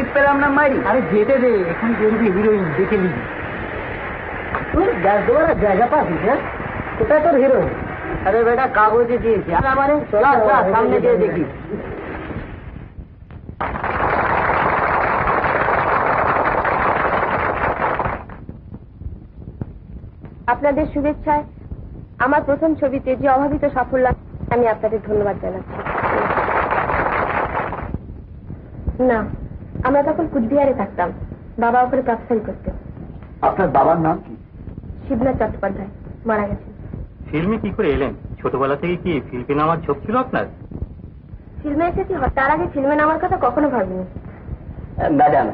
Ticket পেলাম না মারি। আরে যেতে দে, এখন দেখবি হিরোইন, দেখে নিবি। তুই জায়গা পাবি না, কোথায় তোর হিরোইন? আরে বেটা কাগজে দিয়েছি মানে, চলা সামনে গিয়ে দেখি। আপনাদের শুভেচ্ছায় আমার প্রথম ছবিতে যে অভাবিত সাফল্য, আমি আপনাদের ধন্যবাদ জানাচ্ছি। না, আমরা তখন কুচবিহারে থাকতাম, বাবা ওখানে প্রফেসরি করতেন। আপনার বাবার নাম কি? শিবনাথ চট্টোপাধ্যায়, মারা গেছেন। ফিল্মে কি করে এলেন? ছোটবেলা থেকে কি ফিল্মে নামার ঝোঁক ছিল আপনার? ফিল্মে এসেছি, তার আগে ফিল্মে নামার কথা কখনো ভাবিনি। ম্যাডাম,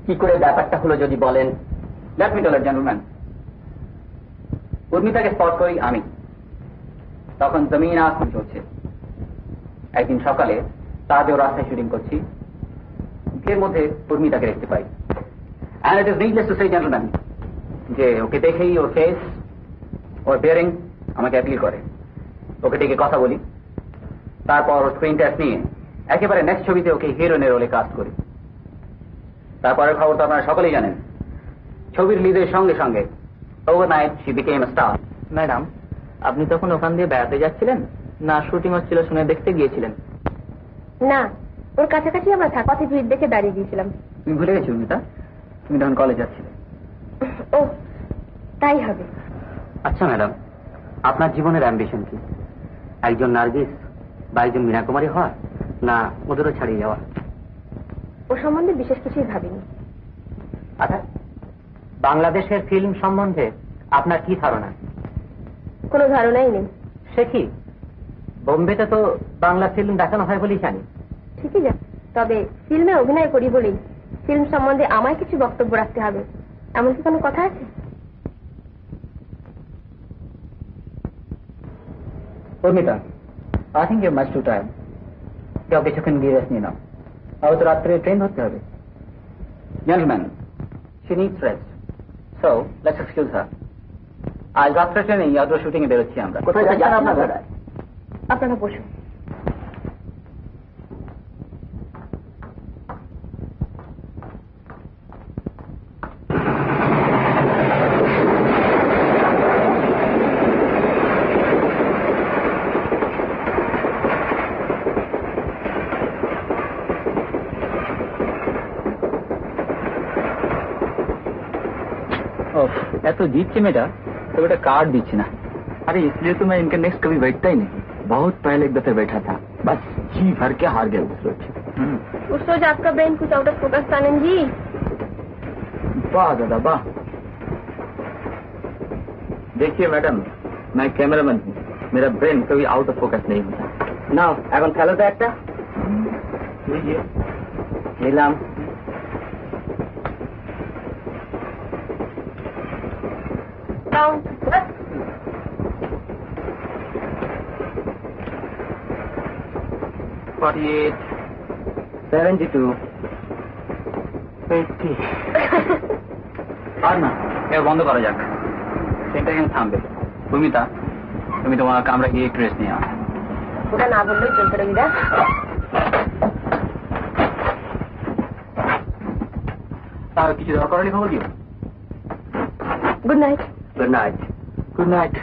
কি করে ব্যাপারটা হলো যদি বলেন। লেট মি টেল জেন্টলম্যান, উর্মিতাকে স্পট করি আমি, তখন জমিন আসমান চলছে। একদিন সকালে তাজও রাস্তায় শুটিং করছি, এর মধ্যে উর্মিতাকে দেখতে পাই। And it is needless to say gentleman যে ওকে দেখেই ওর ফেস, ওর বিয়ারিং আমাকে অ্যাপিল করে। ওকে ডেকে কথা বলি, তারপর ওর স্ক্রিন টেস্ট নিয়ে একেবারে নেক্সট ছবিতে ওকে হিরোইনের রোলে কাস্ট করি। তারপরের খবর তো আপনারা সকলেই জানেন, ছবির লিডের সঙ্গে সঙ্গে overnight she became a star. Madam, আপনি তখন ওখান দিয়ে বেড়াতে যাচ্ছিলেন না শুটিং হচ্ছিল শুনে দেখতে গিয়েছিলেন? না, ওর কাছাকাছি আমরা পথে ভিড় দেখে দাঁড়িয়ে গিয়েছিলাম। তুমি ভুলে গেছো উর্মিতা, তুমি তখন কলেজ যাচ্ছিলে। ও, তাই হবে। আচ্ছা ম্যাডাম, আপনার জীবনের অ্যাম্বিশন কি? একজন নার্গিস বা একজন মীনা কুমারী হওয়া, না মধুরও ছাড়িয়ে যাওয়া? ও সম্বন্ধে বিশেষ কিছুই ভাবিনি। আচ্ছা, বাংলাদেশের ফিল্ম সম্বন্ধে আপনার কি ধারণা? কোনো ধারণাই নেই। সে কি, বোম্বেতে তো বাংলা ফিল্ম দেখানো হয় বলেই জানি। ঠিকই জানি, তবে ফিল্মে অভিনয় করি বলেই ফিল্ম সম্বন্ধে আমায় কিছু বক্তব্য রাখতে হবে, এমন কি কোনো কথা আছে? Urmita, I think you much to time. যাও কিছুক্ষণ গিয়ে রেস্ট নিয়ে নাও, আবার তো রাত্রে ট্রেন ধরতে হবে। Gentleman, she needs rest. So, let's excuse her. আজ রাত্রে ট্রেনে আউটডোর শুটিং এ বেরোচ্ছি আমরা। কোথায় যাচ্ছেন আপনারা? আপনারা বসুন। এত দিচ্ছে মেয়েটা, तो बेटा कार्ड दीजिए ना। अरे इसलिए तो मैं इनका नेक्स्ट कभी बैठता ही नहीं, बहुत पहले एक दफे बैठा था, बस जी भर के हार गया उस रोज आपका ब्रेन कुछ आउट ऑफ फोकस था आनंद जी। वाह दादा वाह। देखिए मैडम, मैं कैमरामैन हूँ, मेरा ब्रेन कभी आउट ऑफ फोकस नहीं होता। ना এখন খেলো তো একটা নিলাম। Down. 48, 72, 50। আর না, এবার বন্ধ করা যাক, সেটা এখানে থামবে। ভূমিতা, তুমি তোমার কামরা গিয়ে একটু রেস্ট নিয়ে আসো। ওটা না বললেই চলতে রবিদা। তাহলে কিছু দরকার হলে খবর দিও। Good night. Good night. Good night.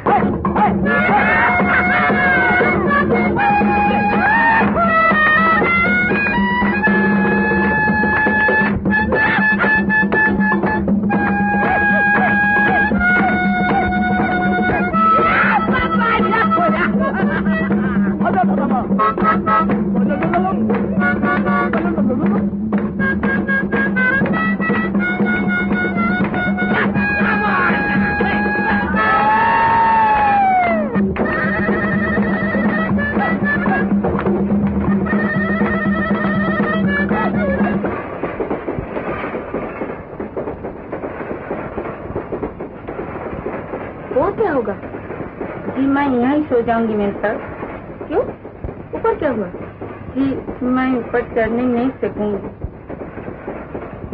क्या होगा? जी मैं यहीं सो जाऊंगी मेरे सर। क्यों? ऊपर क्या हुआ? जी मैं ऊपर चढ़ने नहीं सकूंगी।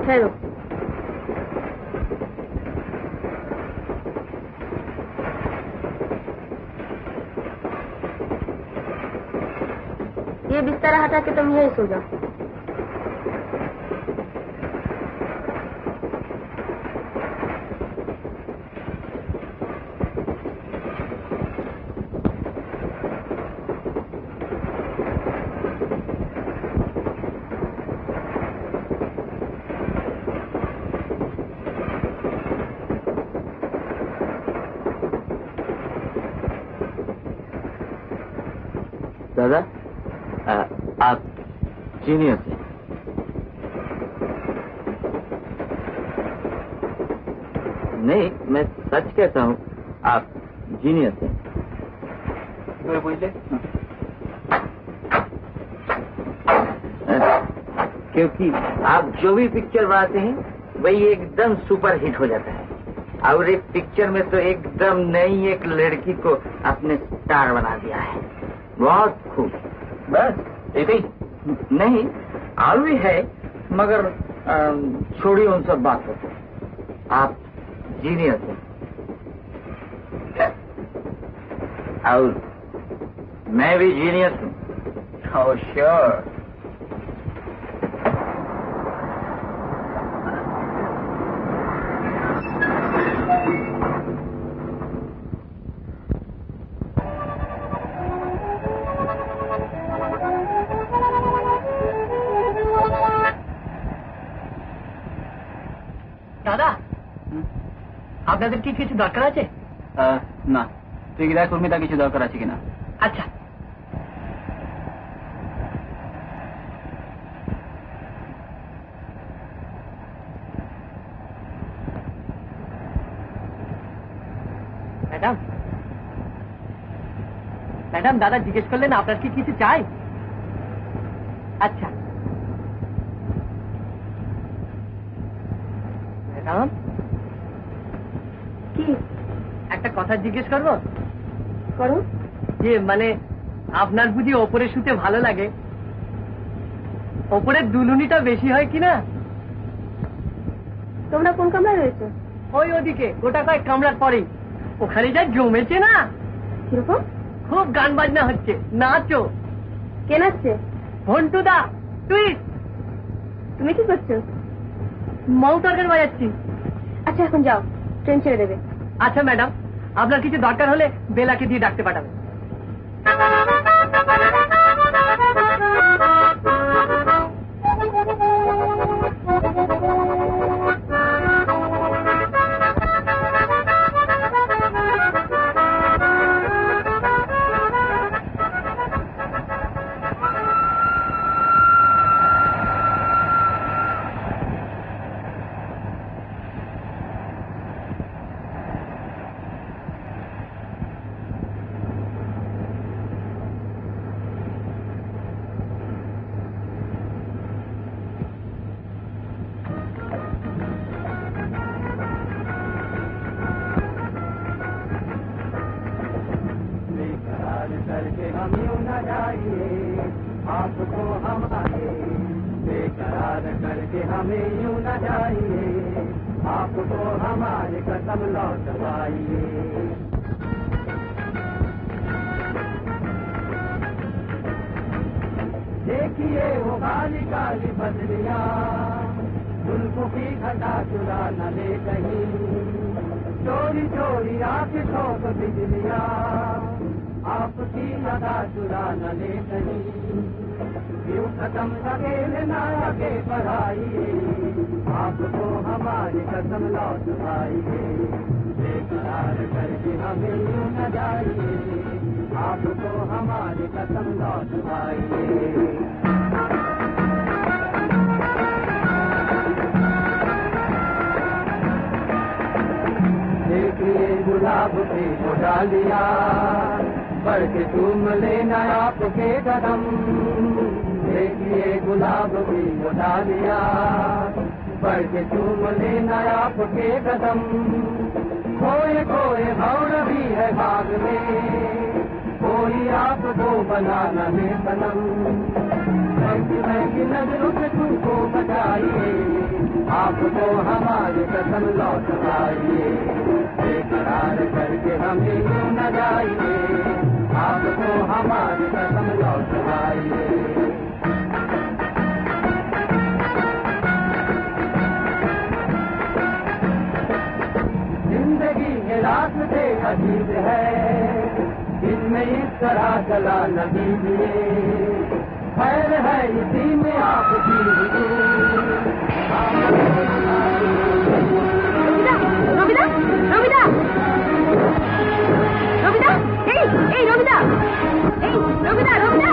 ठहरो। ये बिस्तर हटा के तुम यहीं सो जाओ। दादा आप जीनियस हैं। नहीं, मैं सच कहता हूँ, आप जीनियस हैं। क्योंकि आप जो भी पिक्चर बनाते हैं वही एकदम सुपर हिट हो जाता है, और एक पिक्चर में तो एकदम नई एक लड़की को अपने स्टार बना दिया है। बहुत खूब। बस एक ही? नहीं, और भी है, मगर छोड़िए उन सब बातों को। आप जीनियस हैं, और मैं भी जीनियस हूँ। Oh, sure. দাদা, আপনাদের কি কিছু দরকার আছে? না, তুই কি দেখ উর্মিতা কিছু দরকার আছে কিনা। আচ্ছা। ম্যাডাম, ম্যাডাম, দাদা জিজ্ঞেস করলেন আপনার কি কিছু চাই? আচ্ছা ম্যাডাম, কি একটা কথা জিজ্ঞেস করবো? করো। যে মানে আপনার বুঝি ওপরে শুতে ভালো লাগে? ওপরের দুলুনিটা বেশি হয় কিনা? তোমরা কোন কামরায় রয়েছো? ওই ওদিকে গোটা কয়েক কামরার পরেই। ওখানে যা জমেছে না, কিরকম? খুব গান বাজনা হচ্ছে, নাচো। কে নাচছে? ঘন্টুদা, তুই? তুমি কি করছো? মৌ তরকারি বাজাচ্ছি। আচ্ছা এখন যাও, ট্রেন ছেড়ে দেবে। আচ্ছা ম্যাডাম, আপনার কিছু দরকার হলে বেলাকে দিয়ে ডাকতে পাঠাবেন। देखिए वो काली काली बदलियां, जुल्फों की घटा चुरा न ले कहीं, चोरी चोरी आके ठोक बिजलियां, आपकी अदा चुरा न ले कहीं, यूं कदम लगे ना लगे बढ़ाइए, आपको हमारी कसम लौट आइए, बेकरार करके हमें यूं न जाइए, आपको हमारी कसम लौट आइए। देखिए गुलाब की वो डालियां, बढ़ के चूम लेना आपके कदम, देखिए गुलाब की वो डालियां, बढ़ के चूम लेना आपके कदम, खोए खोए भौर भी है भाग में, कोई आपको बनाना है सनम, महंगी नजरों से तुमको बचाइए, आपको हमारी कसम लौट आइए, बेकरार करके हमें यूं न जाइए, आपको हमारी कसम लौट आइए। जिंदगी के रास्ते अजीब है, इनमें इस तरह चला न दीजिए, खैर है इसी में आपकी রবিদা, রবিদা, রবিদা, এই রবিদা, এই রবিদা, রবিদা।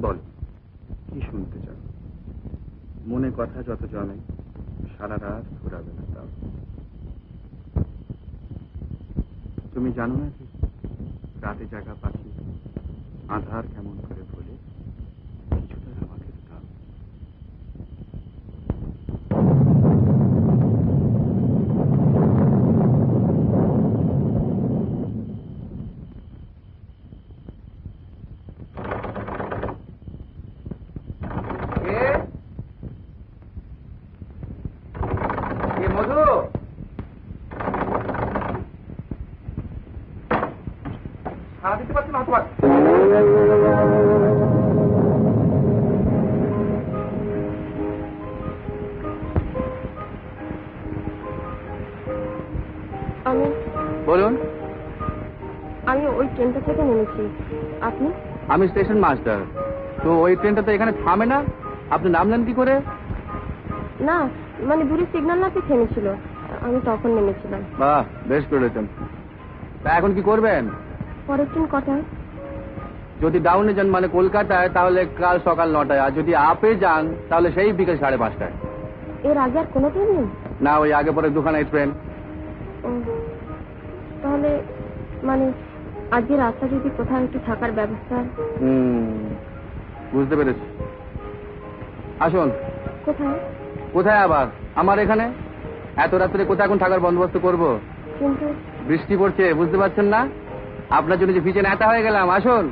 বল, কি শুনতে চাও? মনে কথা যত জমে সারা রাত ঘুরাবে না তাও। তুমি জানো না কি রাতে জাগা পাখি আধার কেমন করে বলে? কিছুটা আমাকে দাও। মধু, সারা দিতে পারছি না তোমার। আমি বলুন। আমি ওই ট্রেনটা থেকে নেমেছি। আপনি? আমি স্টেশন মাস্টার। তো ওই ট্রেনটা তো এখানে থামে না, আপনি নামলেন কি করে? না, মানে দূরে সিগন্যাল না পেয়ে থেমেছিল, আমি তখন নেমেছিলাম। বাহ, বেশ করেছেন। তা এখন কি করবেন? পরের ট্রেন কটায়? যদি ডাউনে যান মানে কলকাতায়, তাহলে কাল সকাল 9টায়, আর যদি আপে যান তাহলে সেই বিকেল 5:30টায়। এর আগে আর কোনো ট্রেন নেই? না, ওই আগে পরে দুখানায় ট্রেন। ও, তাহলে মানে আজকে রাস্তা যদি কোথাও একটু থাকার ব্যবস্থা। বুঝতে পেরেছি। আসুন। কোথায়? কোথায় আবার? আমার এখানে। এত রাত্রে কোথায় এখন থাকার বন্দোবস্ত করব? কিন্তু বৃষ্টি পড়ছে, বুঝতে পারছেন না? আপনার জন্য যে ভিজে নেতা হয়ে গেলাম। আসুন।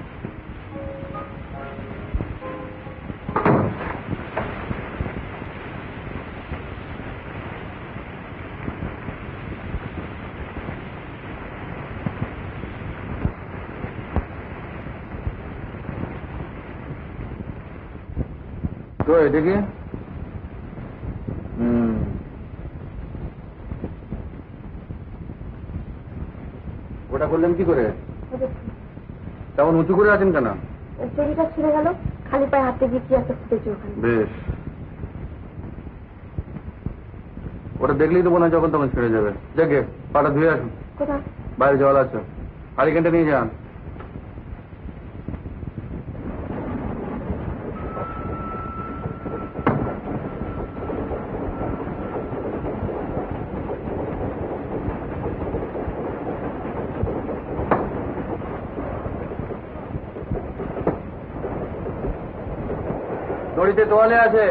তো দেখি। ওটা করলেন কি করে? তেমন উঁচু করে আছেন কেন? চুরিটা ছিঁড়ে গেল, খালি পায়ে হাঁটতে গিয়ে কি একটা ফুটেছে ওখানে। বেশ, ওটা দেখলেই তো মনে হয় যখন তখন ছেড়ে যাবে। দেখে পাটা ধুয়ে আসুন। কোথায়? বাইরে জল আছে, হারিকেনটা নিয়ে যান। দড়িতে তোয়ালে আছে।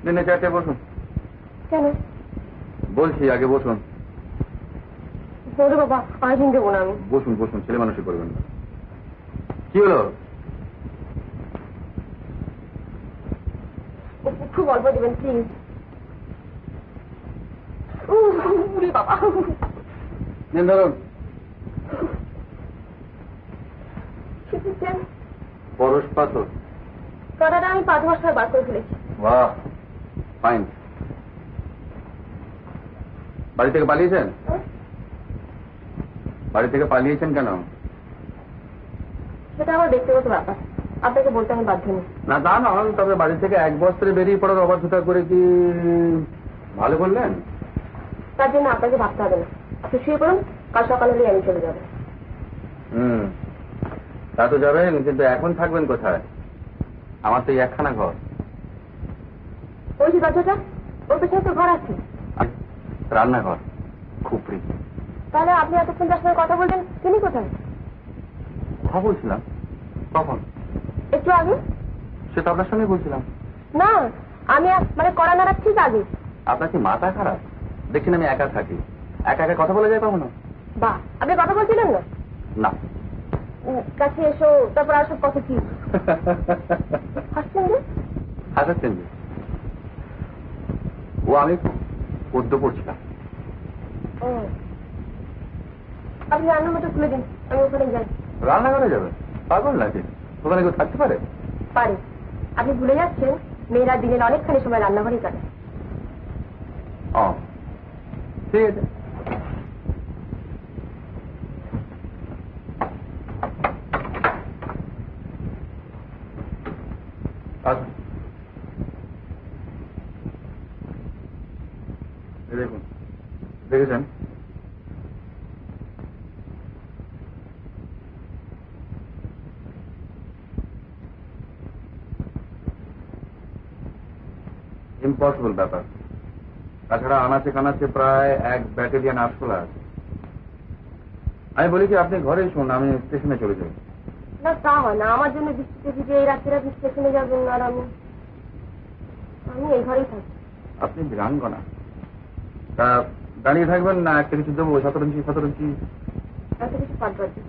দিনে 4টে বসুন। কেন? বলছি আগে বসুন। ওরে বাবা, আয়োজন দেবো না আমি। বসুন বসুন, ছেলে মানুষই করবেন না। কি হলো? খুব অল্প দেবেন প্লিজ। বাবা নিন ধরুন। পরশ পাথর কাটাটা আমি 5 মাস বার করে ফেলেছি। বাহ, ফাইন। বাড়ি থেকে পালিয়েছেন? বাড়ি থেকে পালিয়েছেন কেন? সেটা আমার ব্যক্তিগত ব্যাপার, আপনাকে বলতে আমি বাধ্য নই। না তা না, তবে বাড়ি থেকে এক বস্ত্রে বেরিয়ে পড়ার অবাধ্যতা করে কি ভালো করলেন? তার জন্য আপনাকে ভাবতে হবে না, আপনি শুয়ে পড়ুন, কাল সকাল হলেই আমি চলে যাবো। তা তো যাবেন, কিন্তু এখন থাকবেন কোথায়? আমার তো এই একখানা ঘর। ওই যে দরজাটা, ওর পেছনে তো ঘর আছে। রান্নাঘর, খুপড়ি। তাহলে আপনি এতক্ষণ যার সঙ্গে কথা বলছেন তিনি কোথায়? কথা বলছিলাম। কখন? একটু আগে। সে তো আপনার সঙ্গে বলছিলাম। না, আমি মানে কড়া নাড়ার ঠিক আগে। আপনার কি মাথা খারাপ? দেখছেন আমি একা থাকি, একা একা কথা বলা যায় কখনো? বাহ, আপনি কথা বলছিলেন না? না। কাছে এসো, তারপর আর সব কথা কি হাসছেন যে? হাসাচ্ছেন যে? ও আমি পদ্য পড়ছিলাম। ও, আপনি রান্নার মতো খুলে দিন, আমি ওখানে যাই। রান্নাঘরে যাবে? পাগল নাকি? ওখানে কেউ থাকতে পারে? পারে। আপনি ভুলে যাচ্ছেন, মেয়েরা দিনের অনেকখানি সময় রান্নাঘরেই কাটে। ও, ঠিক আছে। দেখেছেন? ইম্পসিবল ব্যাপার। তাছাড়া আনাচে কানাচে প্রায় 1 ব্যাটালিয়ন আরশোলা আছে। আমি বলি কি আপনি ঘরে শুন, আমি স্টেশনে চলে যাই। না তা হয় না, আমার জন্য বৃষ্টিতে ভিজে এই রাত্রে আপনি স্টেশনে যাবেন আর আমি এই ঘরেই থাকি। আপনি বীরাঙ্গনা, তা দাঁড়িয়ে থাকবেন না একটা কিছু দেবো? 17 ইঞ্চি এত কিছু পাঠবার দিই।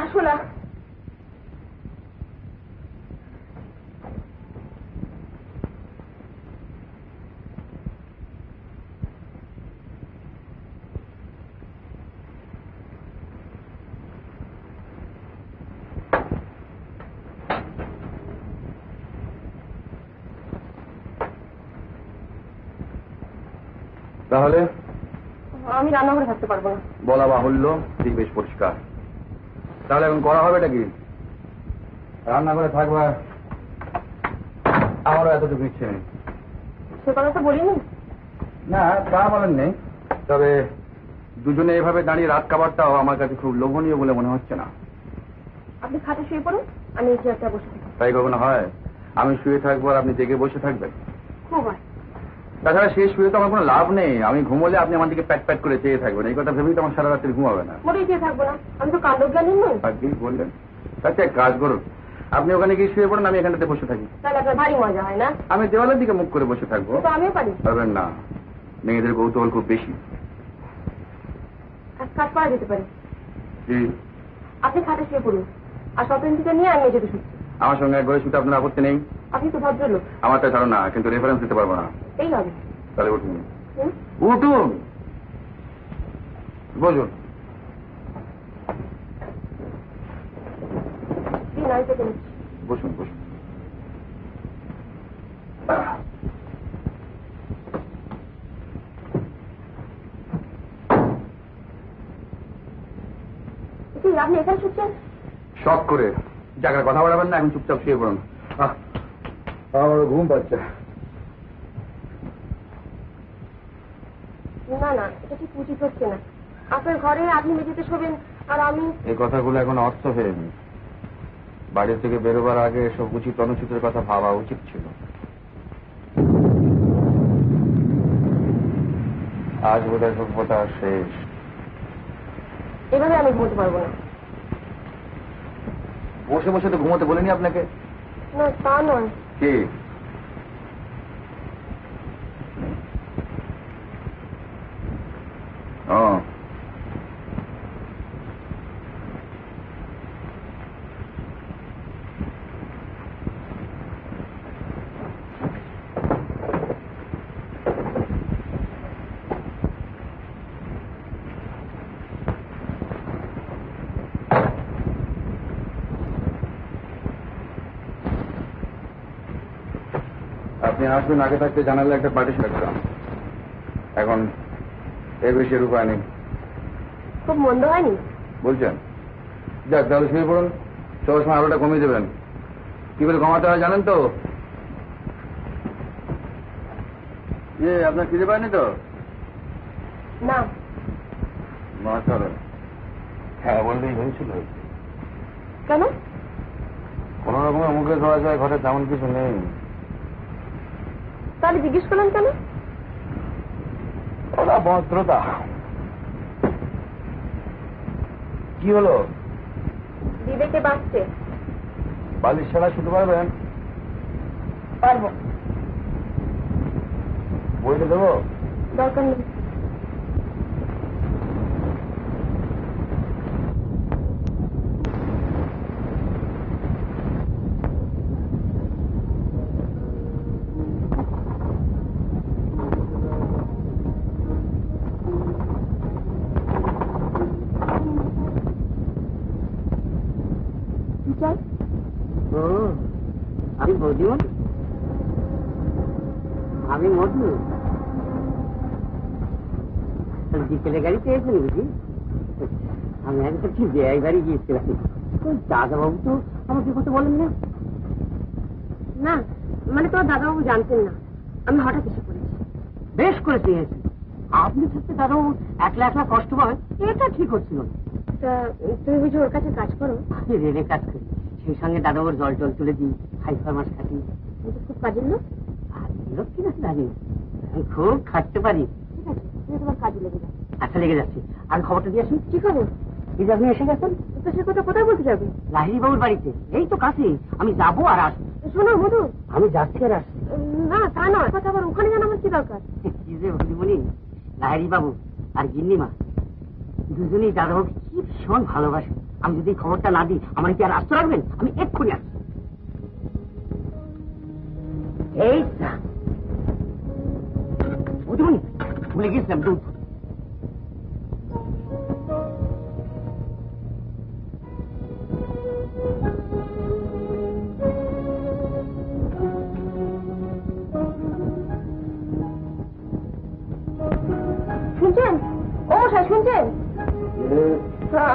আসলা তাহলে আমি রান্নাঘরে থাকতে পারবো না। বলা বাহুল্য, ঠিক বেশ পরিষ্কার। তাহলে এখন করা হবে এটা কি? রান্নাঘরে থাকবা, আমারও এতটুকু ইচ্ছে নেই। সে কথা তো বলিনি। না তা বলেন নেই, তবে দুজনে এভাবে দাঁড়িয়ে রাত কাবারটাও আমার কাছে খুব লোভনীয় বলে মনে হচ্ছে না। আপনি খাটে শুয়ে পড়ুন, আমি এই চেয়ারটা বসে থাকি। তাই কখনো হয়? আমি শুয়ে থাকবো আর আপনি জেগে বসে থাকবেন? খুব হয়। তাছাড়া সে শুয়ে তো আমার কোনো লাভ নেই। আমি ঘুমোলে আপনি আমার দিকে প্যাট প্যাট করে চেয়ে থাকবেন। এই কথা ভেবেই তো আমার সারা রাত্রি ঘুম হবে না। মোটেই চেয়ে থাকবো না, আমি তো কাণ্ডজ্ঞানী নই। আজকেই বললেন। আচ্ছা এক কাজ করুন, আপনি ওখানে গিয়ে শুয়ে পড়ুন, আমি এখানটাতে বসে থাকি। তাহলে আপনার ভারী মজা হয় না? আমি দেওয়ালের দিকে মুখ করে বসে থাকবো। তো আমিও পারি। পারবেন না, মেয়েদের কৌতূহল খুব বেশি। এক কাজ করা যেতে পারে। জি, আপনি খাটে শুয়ে পড়ুন আর শপিংটা নিয়ে আমি মেঝেতে শুচ্ছি। আমার সঙ্গে এক ঘরে শুতে আপনার আপত্তি নেই? আপনি তো ভদ্রলোক। আমার তো ধারণা, কিন্তু রেফারেন্স দিতে পারবো না। এই হবে। তাহলে উঠুন। হুম? উঠুন, বসুন। আমি পেতে নিচ্ছি। বসুন বসুন। আপনি এখানে শুচ্ছেন? শখ করে জায়গায় কথা বলাবেন না, এখন চুপচাপ শুয়ে পড়ুন। আমার ঘুম পাচ্ছে। না না, এটা ঠিক উচিত হচ্ছে না। আপনার ঘরে আপনি মেঝেতে শোবেন আর আমি। এই কথাগুলো এখন অর্থ হয়নি। বাড়ি থেকে বেরোবার আগে এসব উচিত অনুচিতের কথা ভাবা উচিত ছিল। আজ বোধহয় সভ্যতা শেষ। এভাবে আমি ঘুমোতে পারবো না। বসে বসে তো ঘুমোতে বলিনি আপনাকে। না তা নয়। কি? ও আপনি আসবেন আগে থাকতে জানালে একটা পার্টি রাখতাম। এখন এর বেশি উপায় নেই। খুব মন্দ হয়নি বলছেন? যাক তাহলে শুয়ে পড়ুন, সবার সময় আলোটা কমিয়ে দেবেন। কি করে কমাতে হয় জানেন তো? আপনার খিদে পায়নি তো? না। চলো, হ্যাঁ বললেই হয়েছিল। কেন? কোন রকমের মুখে খাওয়া যায়, ঘরে তেমন কিছু নেই। তাহলে জিজ্ঞেস করলেন কেন? ওরা ভদ্রতা। কি হলো? বিবেকে বাঁচছে। বালিশ ছাড়া শুতে পারবেন? পারবো। বইটা দেবো? দরকার নেই। আমি বৌদিমন, আমি মধু। বিকেলে গাড়ি পেয়েছেন বুঝি? আমি আগে ঠিক বেয়াই বাড়ি গিয়েছিলাম। দাদাবাবু তো আমাকে কথা বলেন না। না, মানে তোমার দাদাবাবু জানতেন না, আমি হঠাৎ এসে পড়েছি। বেশ করেছি। আপনি থাকতে দাদাবাবু একলা একলা কষ্ট পাবে, এটা ঠিক হচ্ছিল না। তা তুমি বুঝি ওর কাছে কাজ করো? আমি রেলে কাজ করি, সেই সঙ্গে দাদাবাবুর জল টল তুলে দিই, হাইফার মাছ খাটি। খুব কাজের লোক? আর লোক কি না জানি, আমি খুব খাটতে পারি। ঠিক আছে, তুমি তোমার কাজে লেগে যাও। আচ্ছা, লেগে যাচ্ছি। আর খবরটা দিয়ে আসুন। কি খবর? এই যে আপনি এসে গেছেন। তো সে কথা কোথায় বলতে যাবে? লাহিড়ি বাবুর বাড়িতে, এই তো কাছে। আমি যাবো আর আসবো। শোনো মধু, আমি যাচ্ছি আর আসছি। না তা নয়, কথা আবার ওখানে জানা আমার কি দরকার? কি যে বলি, লাহিড়ি বাবু আর গিন্নিমা দুজনেই দাদাবাবু কি ভীষণ ভালোবাসে। আমি যদি খবরটা না দিই, আমার কি আর আস্ত রাখবেন? আমি এক্ষুনি আসছি। এই বুঝুন, ভুলে গিয়েছিলাম দুধ। শুনছেন? ও মশাই শুনছেন?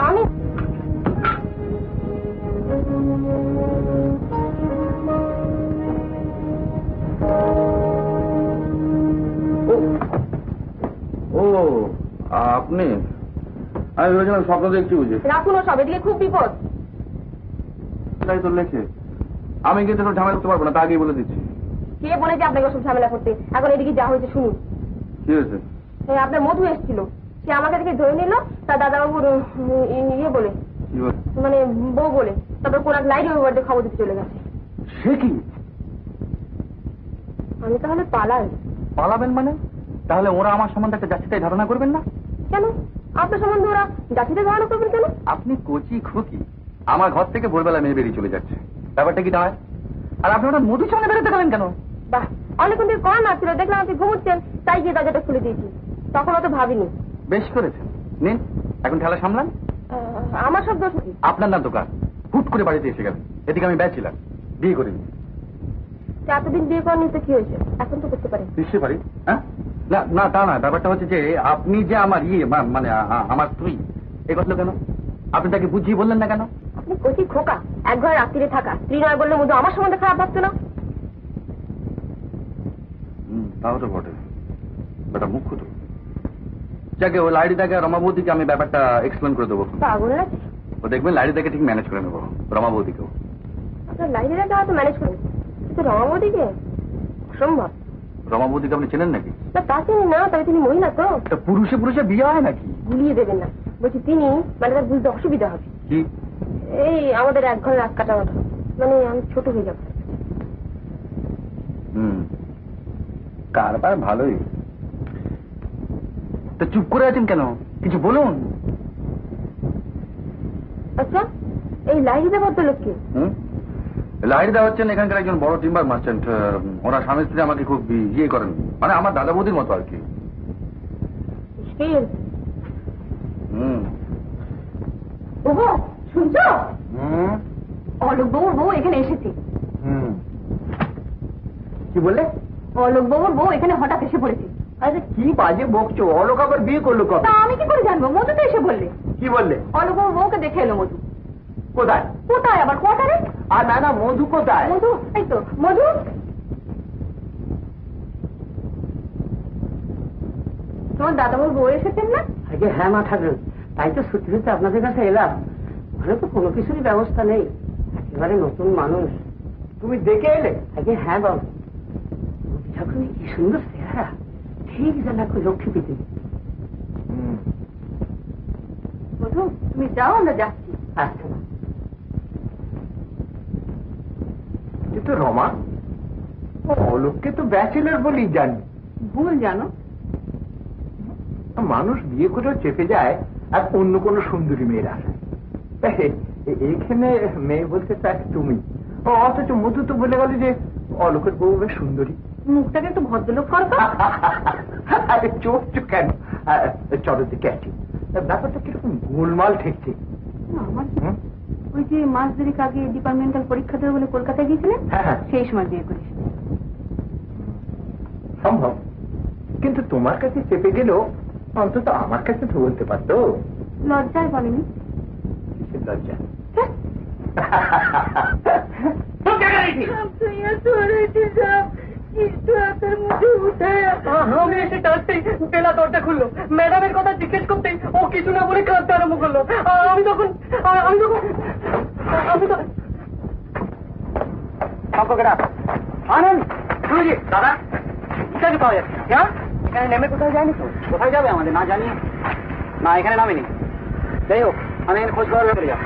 আমি আপনি? আমি ভেবেছিলাম স্বপ্ন দেখছি বুঝে। রাখুন সব, এদিকে খুব বিপদ। তাই তো লেখে। আমি কিন্তু ঝামেলা করতে পারবো না, তা আগেই বলে দিচ্ছি। কে বলেছে আপনাকে সব ঝামেলা করতে? এখন এদিকে যা হয়েছে শুনুন। কি হয়েছে? আপনার মধু এসেছিল, সে আমাকে থেকে ধরে নিল তার দাদাবাবুর ইয়ে বলে, মানে বউ বলে। তারপর কোন এক লাইট ওই বাড়িতে খবর দিতে চলে গেছে। সে কি? আমি তাহলে পালাই। পালাবেন মানে? তাহলে ওরা আমার সম্বন্ধে একটা যাচ্ছিতাই ধারণা করবেন না কেন? আপনার সম্বন্ধে ওরা জাতিতে ধারণা করবেন কেন? আপনি কচি খুকি, আমার ঘর থেকে ভোরবেলা মেয়ে বেরিয়ে চলে যাচ্ছে, ব্যাপারটা কি হয়? আর আপনি ওটা মধুর সঙ্গে বেরোতে গেলেন কেন? বাহ, অনেকক্ষণ থেকে করা না ছিল, দেখলাম আপনি ঘুমুচ্ছেন, তাই গিয়ে দরজাটা খুলে দিয়েছি। তখন অত ভাবিনি। বেশ করেছেন, নিন এখন ঠেলা সামলান। আমার সব দোষ কি? আপনার না দোকান, হুট করে বাড়িতে এসে গেলেন। এদিকে আমি ব্যাচেলার, বিয়ে করিনি। এতদিন বিয়ে করেনি তো কি হয়েছে? এখন তো করতে পারেন। নিশ্চয় পারি। হ্যাঁ, না না তা না, ব্যাপারটা হচ্ছে যে আপনি যে আমার মানে আমার স্ত্রী, এ কথা কেন আপনি তাকে বুঝিয়ে বললেন না কেন? আপনি কচি খোকা, এক ঘরে রাত্রিরে থাকা, স্ত্রী নয় বললে মধু আমার সম্বন্ধে খারাপ ভাবতো না? তাও তো বটে, বেটা মুখ্য তো। যাকে ও লাইড়িদাকে রমাবতীকে আমি ব্যাপারটা এক্সপ্লেন করে দেবো। পাগল আছে ও, দেখবেন লাইড়িদাকে ঠিক ম্যানেজ করে নেবো, রমাবতীকেও। আপনার লাইব্রেরিটা হয়তো ম্যানেজ করেন, কিন্তু রমাবতীকে অসম্ভব। রমাবতীকে আপনি চেনেন নাকি? না তা চিনি না, তবে তিনি মহিলা তো। পুরুষে পুরুষে বিয়ে হয় নাকি? ভুলিয়ে দেবেন না, বলছি তিনি, মানে তার বুঝতে অসুবিধা হবে। কি? এই আমাদের এক ঘরে রাত কাটা মতো, মানে আমি ছোট হয়ে যাবো। কারবার ভালোই। তো চুপ করে আছেন কেন? কিছু বলুন। আচ্ছা, এই লাইব্রেরিটা ভদ্রলোক কে? লাহিড়দা হচ্ছেন এখানকার একজন বড় টিম্বার মার্চেন্ট। ওরা স্বামী স্ত্রী আমাকে খুব ইয়ে করেন, মানে আমার দাদা বৌদির মতো আর কি। ওহো, শুনছো? অলোক বাবুর বউ এখানে এসেছে। কি বললে? অলোক বাবুর বউ এখানে হঠাৎ এসে পড়েছে। আরে কি বাজে বকছো? অলোক আবার বিয়ে করলো কবে? তা আমি কি করে জানবো? মধু তো এসে বললে। কি বললে? অলোক বাবুর বউকে দেখে এলো মধু। কোথায়? কোথায় আবার? কোয়ার্টারে। আর না না, মধু কোথায়? মধু, এই তো মধু। তোমার দাদাবাবুর বউ এসেছেন না? আগে হ্যাঁ মা ঠাকুর, তাই তো ছুটি হতে আপনাদের কাছে এলাম। ঘরে তো কোনো কিছুরই ব্যবস্থা নেই, একেবারে নতুন মানুষ। তুমি দেখে এলে? আগে হ্যাঁ বাবু, ঠাকুর কি সুন্দর চেহারা, ঠিক যেন এখন লক্ষ্মী পেতে। মধু তুমি যাও, আমরা যাচ্ছি। আচ্ছা কিন্তু রমা, অলোককে তো ব্যাচেলর বলেই জানি। ভুল জানো। মানুষ বিয়ে করে চেপে যায় আর অন্য কোনো সুন্দরী মেয়েরা এইখানে মেয়ে বলতে চাই তুমি, অথচ মধু তো বলে গেল যে অলোকের বউ বেশ সুন্দরী। মুখটাকে একটু ভদ্রলোক করো তো। আরে চোখ কেন, চলো দিকে আছি। ব্যাপারটা কিরকম গোলমাল ঠেকছে। আমার ওই যে মাস দেরিক আগে ডিপার্টমেন্টাল পরীক্ষা দেবে বলে কলকাতায় গিয়েছিলেন, সেই সময় বিয়ে করিস। সম্ভব, কিন্তু তোমার কাছে চেপে গেলেও অন্তত আমার কাছে তো বলতে পারতো। লজ্জায় বলেনি। কিসের লজ্জা? আমি এসে টানতেই বেলা দরজা খুললো, ম্যাডামের কথা জিজ্ঞেস করতেই ও কিছু না বলে কাঁদতে আরম্ভ করলো। আমি তখন আনন্দ দাদা ইত্যাদি পাওয়া যাচ্ছে এখানে নেমে কোথায় যায়নি তো? কোথায় যাবে আমাদের না জানিয়ে? না এখানে নামেনি। যাই হোক আমি খোঁজ খবর চলে যাও।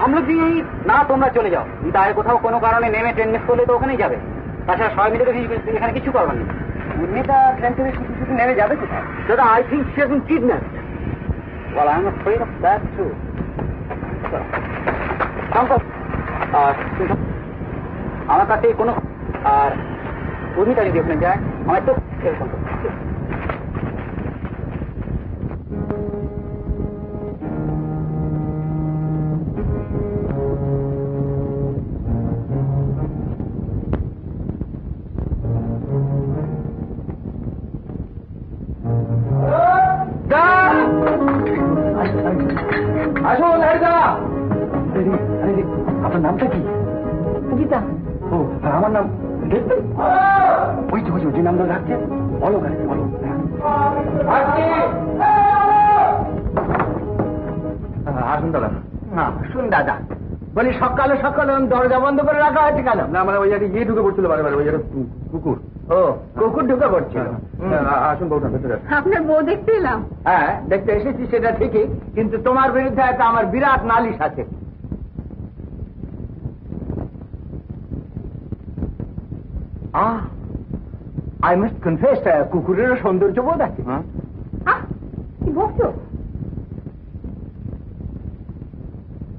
আমরা দিয়ে না তোমরা চলে যাও, তাই কোথাও কোনো কারণে নেমে ট্রেন মিস করলে তো ওখানেই যাবে। তাছাড়া সবাই মিলে তো এখানে কিছু করবার নেই। উর্মিতা ট্রেন থেকে শুধু নেমে যাবে কোথায়? দাদা I think she has been kidnapped. Well, I'm afraid of that too. আমার কাছে কোনো আর উর্মিতা যদি ওখানে যায় আমার তো টেলিফোন করতে। আপনার নামটা কি? গীতা। ও আমার নাম দেখবেন, ওই তো যে নামটা রাখছে বলো কাছে বলো। আসুন দাদা। শুন দাদা, বলি সকালে সকালে দরজা বন্ধ করে রাখা হয়েছে কেন? না মানে ওই জায়গায় ঢুকে পড়ছিল বারে বারে, ওই জায়গায় কুকুর। ও কুকুর ঢুকে পড়ছিল। আসুন বউটা ভেতরে। আপনার বউ দেখতে এলাম। হ্যাঁ দেখতে এসেছি সেটা ঠিকই, কিন্তু তোমার বিরুদ্ধে একটা আমার বিরাট নালিশ আছে। আই মাস্ট কনফেস, কুকুরেরও সৌন্দর্য বোধ আছে। কি বলছো?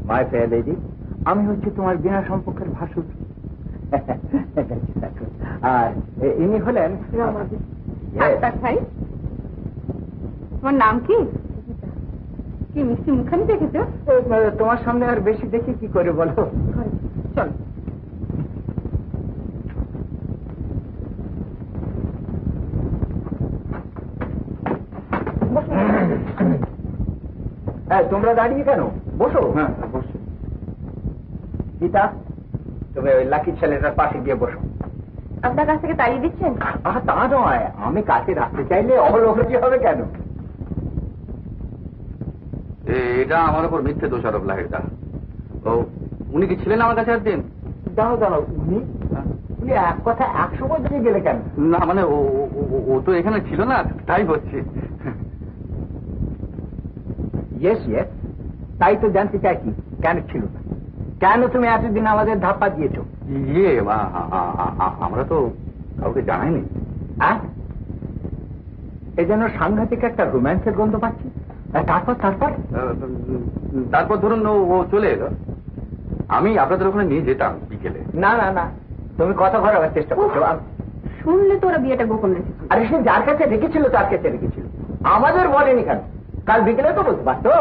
মাই ফেয়ার লেডি, আমি হচ্ছে তোমার বিনা সম্পর্কের ভাসুর। আর ইনি হলেন ডাক্তার ভাই। তোমার নাম কি? কি মিষ্টি মুখানি দেখেছো? তোমার সামনে আর বেশি দেখি কি করে বলো। চল। তোমরা দাঁড়িয়ে কেন? বসো। হ্যাঁ বসো। গীতা, তুমি ওই লাকি ছেলেটার পাশে গিয়ে বসো। আপনার কাছ থেকে তাড়িয়ে দিচ্ছেন? তা নয়, আমি কাছে রাখতে চাইলে অলোকি হবে কেন? এটা আমার উপর মিথ্যে দোষারোপ লাহিড়দা। ও উনি কি ছিলেন আমার কাছে একদিন? দাঁড়াও, উনি এক কথা 100 বার দিয়ে গেলে কেন? না মানে ও তো এখানে ছিল না, তাই হচ্ছে। ইয়েস ইয়েস, তাই তো জানতে চাইছি কেন ছিল না, কেন তুমি এতদিন আমাদের ধাপ্পা দিয়েছো? ইয়ে আমরা তো কাউকে জানাইনি। এই জন্য সাংঘাতিক একটা রোম্যান্সের গন্ধ পাচ্ছি। তারপর ধরুন ও চলে এলো, আমি আপনাদের ওখানে নিয়ে যেতাম বিকেলে। না না না, তুমি কথা ঘোরাবার চেষ্টা করছো। শুনলে তো ওরা বিয়েটা গোপন রেখেছে। আরে সে যার কাছে রেখেছিল তার কাছে রেখেছিল, আমাদের বলেনি কেন? কাল বিকেলে তো বলতে পারতো।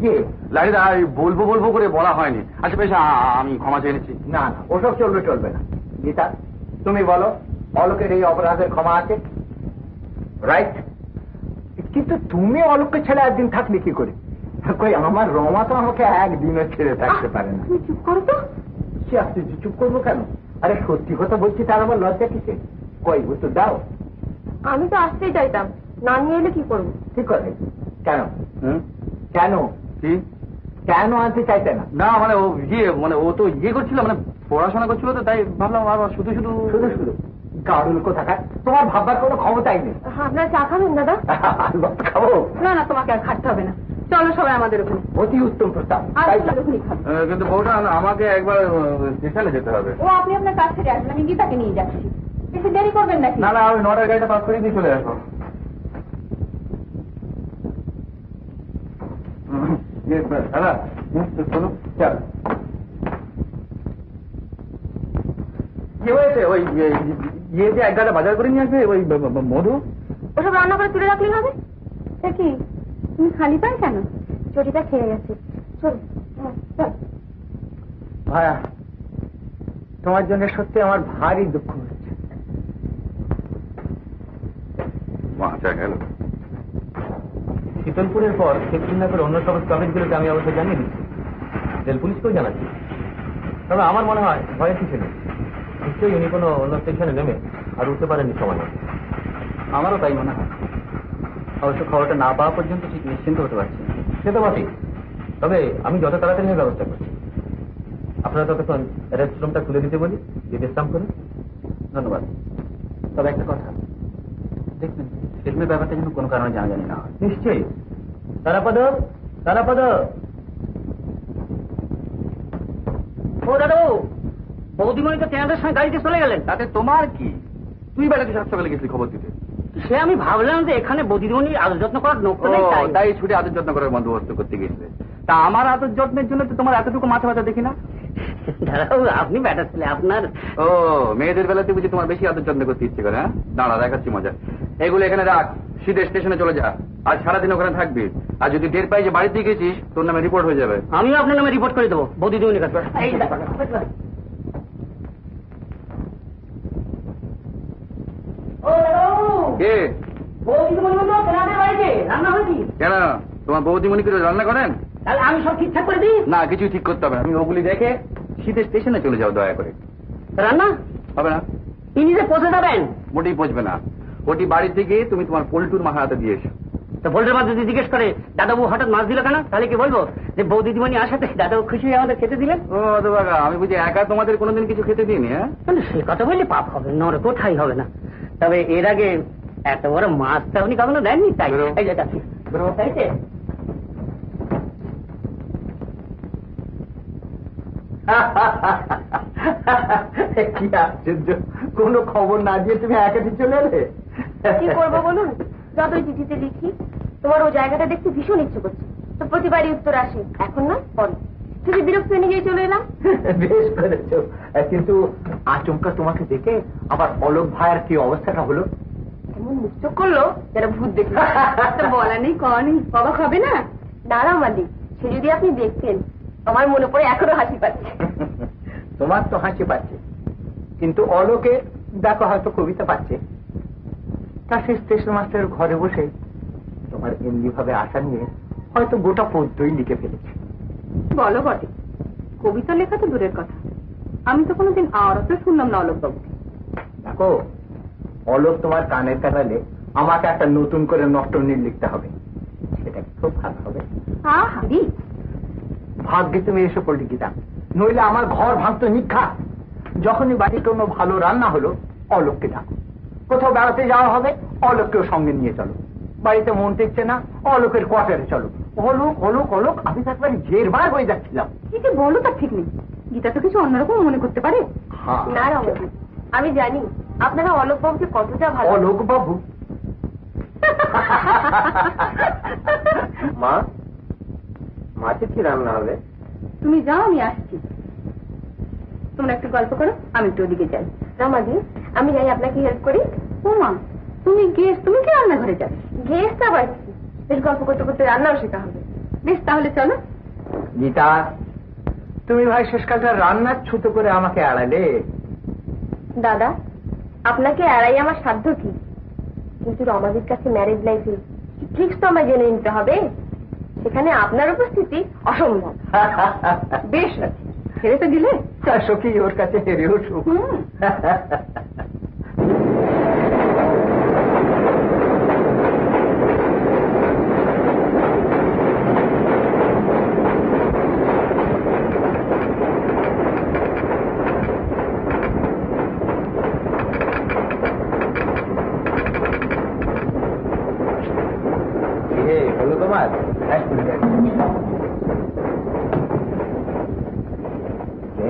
কি লাহিড়দা, বলবো বলবো করে বলা হয়নি। আচ্ছা বেশ, আমি ক্ষমা চেয়ে নিচ্ছি। না না, ওসব চলবে না। গীতা, তুমি বলো অলোকের এই অপরাধের ক্ষমা আছে? রাইট। কিন্তু তুমি অলোককে ছেড়ে একদিন থাকলে কি করে? কই আমার রমা তো আমাকে একদিনও ছেড়ে থাকতে পারে না। তুমি চুপ করো তো। সে আপনি চুপ করবো কেন? আরে সত্যি কথা বলছি, তার আমার লজ্জা কিসে? কই উত্তর দাও। আমি তো আসতেই চাইতাম, না নিয়ে এলে কি করবো? ঠিক করে কেন? কেন কি কেন আনতে চাইতে না? না মানে ও ও তো করছিল, মানে পড়াশোনা করছিল, তো তাই ভাবলাম আর শুধু শুধু শুধু শুধু গাড়ুল কোথাকার, তোমার ভাববার কোনো ক্ষমতাই নেই। আপনার চা খাবেন দাদা? খাবো না না, তোমাকে আর খাটতে হবে না, চলো সবাই আমাদের ওখানে। অতি উত্তম প্রস্তাব। কিন্তু বউটা আমাকে একবার স্টেশনে যেতে হবে। ও আপনি আপনার কাছ থেকে আসবেন, আমি গীতাকে নিয়ে যাচ্ছি, বেশি দেরি করবেন নাকি? না না, আমি 9টার গাড়িটা পাস করে দিয়ে চলে আসবো। দাদা চলো, চল। কি হয়েছে? ওই যে এক গাড়ি বাজার করে নিয়ে আসবে, ওই মধু ওসব রান্না করে তুলে রাখলেই হবে। সে কি, তুমি খালি পাই কেন? চটিটা খেয়ে গেছে। চল চল। ভায়া, তোমার জন্য সত্যি আমার ভারী দুঃখ হচ্ছে। বাঁচা গেল। শীতলপুরের পর শ্রীনগরের অন্য সব কলেজগুলোকে আমি অবশ্যই জানিয়ে দিচ্ছি, রেল পুলিশকেও জানাচ্ছি। তবে আমার মনে হয় ভয়ের কিছু নেই, নিশ্চয়ই উনি কোনো অন্য স্টেশনে নেমে আর উঠতে পারেননি সময়। আমারও তাই মনে হয়। অবশ্য খবরটা না পাওয়া পর্যন্ত ঠিক নিশ্চিন্ত হতে পারছি। সে তো বটেই, তবে আমি যত তাড়াতাড়ি ব্যবস্থা করছি। আপনারা ততক্ষণ রেস্টরুমটা খুলে দিতে বলি, বিশ্রাম করে। ধন্যবাদ। তবে একটা কথা, দেখবেন ফিল্মের ব্যাপারটা যেন কোনো কারণে জানাজানি না হয়। নিশ্চয়ই। তারাপদ, তারাপদ। ও দাদু, বৌদিমণি তো 3টার সময় গাড়িতে চলে গেলেন। তাতে তোমার কি? তুই বেড়াতে 7 সকালে গেছিলি খবর দিতে। সে আমি ভাবলাম যে এখানে বৌদিমণির আদর যত্ন করার নৌকো নেই, তাই ছুটে আদর যত্ন করার বন্দোবস্ত করতে গেছিলে। তা আমার আদর যত্নের জন্য তো তোমার এতটুকু মাথা ব্যথা দেখি না। দাঁড়াও, আপনি ব্যাটার ছেলে, আপনার ও মেয়েদের বেলাতে বুঝি তোমার বেশি আদর যত্ন করতে ইচ্ছে করে? হ্যাঁ, দাঁড়া দেখাচ্ছি মজা। এগুলো এখানে রাখ, সিধে স্টেশনে চলে যা। আর সারাদিন ওখানে থাকবি। আর যদি টের পাই যে বাড়িতে গেছিস, তোর নামে রিপোর্ট হয়ে যাবে। আমিও আপনার নামে রিপোর্ট করে দেবো বৌদিমণির কাছে। কে? বৌদিমণি বললো তোমাদের বাড়িতে রান্না হয়েছি। কেন, তোমার বৌদিমণি করে রান্না করেন? তাহলে আমি সব ঠিকঠাক করে দিই। না, কিছুই ঠিক করতে হবে না। আমি ওগুলি দেখে সিধে স্টেশনে চলে যাও দয়া করে। রান্না হবে না? তিনি যে পৌঁছে যাবেন। মোটেই পচবে না। ওটি বাড়ির থেকে তুমি তোমার পোল্টুর মাথা হাতে দিয়ে এসো। তো ভোল্টের মাঝে যদি জিজ্ঞেস করে দাদাবু হঠাৎ মাছ দিল কেন, তাহলে কি বলবো যে বৌদিদিমণি আসাতে দাদাবু খুশি হয়ে আমাদের খেতে দিলেন। ও বাবা, আমি বুঝি একা তোমাদের কোনোদিন কিছু খেতে দিইনি। হ্যাঁ, সে কথা বললে পাপ হবে, নর কোথায় হবে না। তবে এর আগে এত বড় মাছটা উনি কখনো দেননি, তাই এই যে যাচ্ছি। কি আশ্চর্য, কোনো খবর না দিয়ে তুমি একাটি চলে এলে। কি করবো বলুন, যতই চিঠিতে লিখি তোমার ও জায়গাটা দেখতে ভীষণ ইচ্ছে করছে, তো প্রতিবারই উত্তর আসে এখন না পরে। তুমি বিরক্ত নিজেই চলে এলাম। বেশ করেছো, কিন্তু আচমকা তোমাকে দেখে আবার অলোক ভাইয়ের কি অবস্থাটা হলো। এমন মুখ করলো যারা ভূত দেখলো। বলা নেই কওয়া নেই, অবাক হবে না? দাঁড়াও মালিক, সে যদি আপনি দেখতেন, আমার মনে পড়ে এখনো হাসি পাচ্ছে। তোমার তো হাসি পাচ্ছে, কিন্তু অলোকে দেখো হয়তো কবিতা পাচ্ছে। তা সে স্টেশন মাস্টারের ঘরে বসে তোমার এমনি ভাবে আশা নিয়ে হয়তো গোটা পদ্যই লিখে ফেলেছে। বলো বটে, কবিতা লেখা তো দূরের কথা, আমি তো কোনোদিন আওয়াজও শুনলাম না অলোক বাবু। দেখো, অলোক তোমার কানের কানালে আমাকে একটা নতুন করে নষ্টনীল লিখতে হবে, সেটা খুব ভালো হবে। হারি ভাগ্যে তুমি এসে পড়লি গীতা, নইলে আমার ঘর ভাঙতো নিক্ষা। যখনই বাড়ি কোনো ভালো রান্না হলো, অলোককে ডাকো। কোথাও বেড়াতে যাওয়া হবে, অলোককেও সঙ্গে নিয়ে চলো। বাড়িতে মন টেকছে না, অলোকের কোয়ার্টারে চলো। অলোক অলোক অলোক, আমি তো একবারে জেরবার হয়ে যাচ্ছিলাম। কি যে বলো তার ঠিক নেই, গীতা তো কিছু অন্যরকম মনে করতে পারে। না রমাদি, আমি জানি আপনারা অলোক বাবুকে কতটা ভালো। অলোক বাবু? মা, মাছে কি রান্না হবে? তুমি যাও, আমি আসছি। তোমরা একটু গল্প করো, আমি একটু ওদিকে যাই। রমাদি, আমি যাই আপনাকে হেল্প করি। ও মা, তুমি গেস্ট, তুমি কি রান্নাঘরে যাবে? গেস্ট আবার বেশ গল্প করতে করতে রান্নাও শেখা হবে। বেশ, তাহলে চলো। গীতা, তুমি ভাই শেষকালটা রান্নার ছুতো করে আমাকে এড়ালে। দাদা, আপনাকে এড়াই আমার সাধ্য কি? কিন্তু রমাদির কাছে ম্যারেজ লাইফে ট্রিক্স তো আমায় জেনে নিতে হবে, সেখানে আপনার উপস্থিতি অসম্ভব। বেশ আছে, ছেড়ে তো দিলে। সখী ওর কাছে হেরেও সুখ।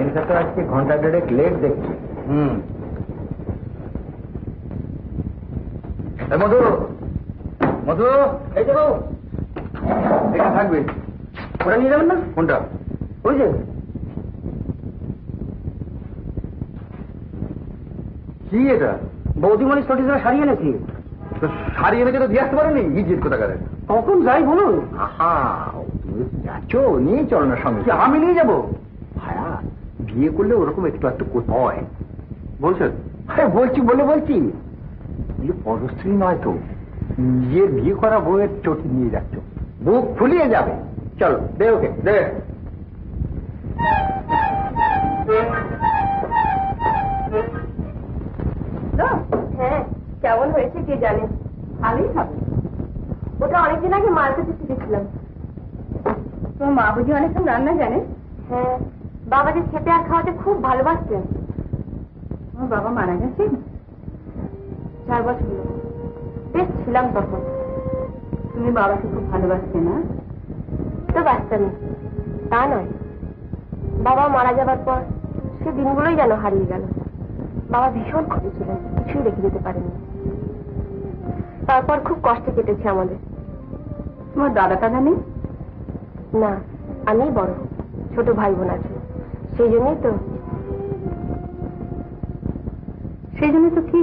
মেনকা তো আজকে ঘন্টা দেড়েক লেট দেখছি। মধু, মধু, এই যে বাবু এখানে থাকবে। ওরা নিয়ে যাবেন না? কোনটা? ওই যে কি এটা? বৌদিমণি স্টডিজরা শাড়ি এনেছি। তো শাড়ি এনেছে তো দিয়ে আসতে পারেনি? ইজিট কোথাকারে। কখন যাই বলুন? আহা, তুমি যাচ্ছ, নিয়ে চলো না সঙ্গে। আমি নিয়ে যাবো? হ্যাঁ, বিয়ে করলে ওরকম একটু একটু হয়। বলছেন? হ্যাঁ বলছি, বলছি পরস্ত্রী নয় তো, নিজের বিয়ে করা বউয়ের চটি নিয়ে যাচ্ছ, বুক ফুলিয়ে যাবে। চলো দে ওকে দে। হ্যাঁ, কেমন হয়েছে কে জানে। ভালোই হবে। ওটা অনেকদিন আগে মার কাছে শিখেছিলাম। তোমার মা বুঝি অনেকক্ষণ রান্না জানে? হ্যাঁ, বাবাকে খেতে আর খাওয়াতে খুব ভালোবাসতেন। আমার বাবা মারা গেছে 4 বছর হলো। বেশ ছিলাম তখন। তুমি বাবাকে খুব ভালোবাসতে না? তো বাঁচতাম, তা নয়। বাবা মারা যাবার পর সে দিনগুলোই যেন হারিয়ে গেল। বাবা ভীষণ ক্ষতি ছিলেন, কিছুই রেখে যেতে পারেনি। তারপর খুব কষ্টে কেটেছে আমাদের। তোমার দাদা টাদা নেই? না, আমি বড়, ছোট ভাই বোন আছে। সেই জন্যই তো কি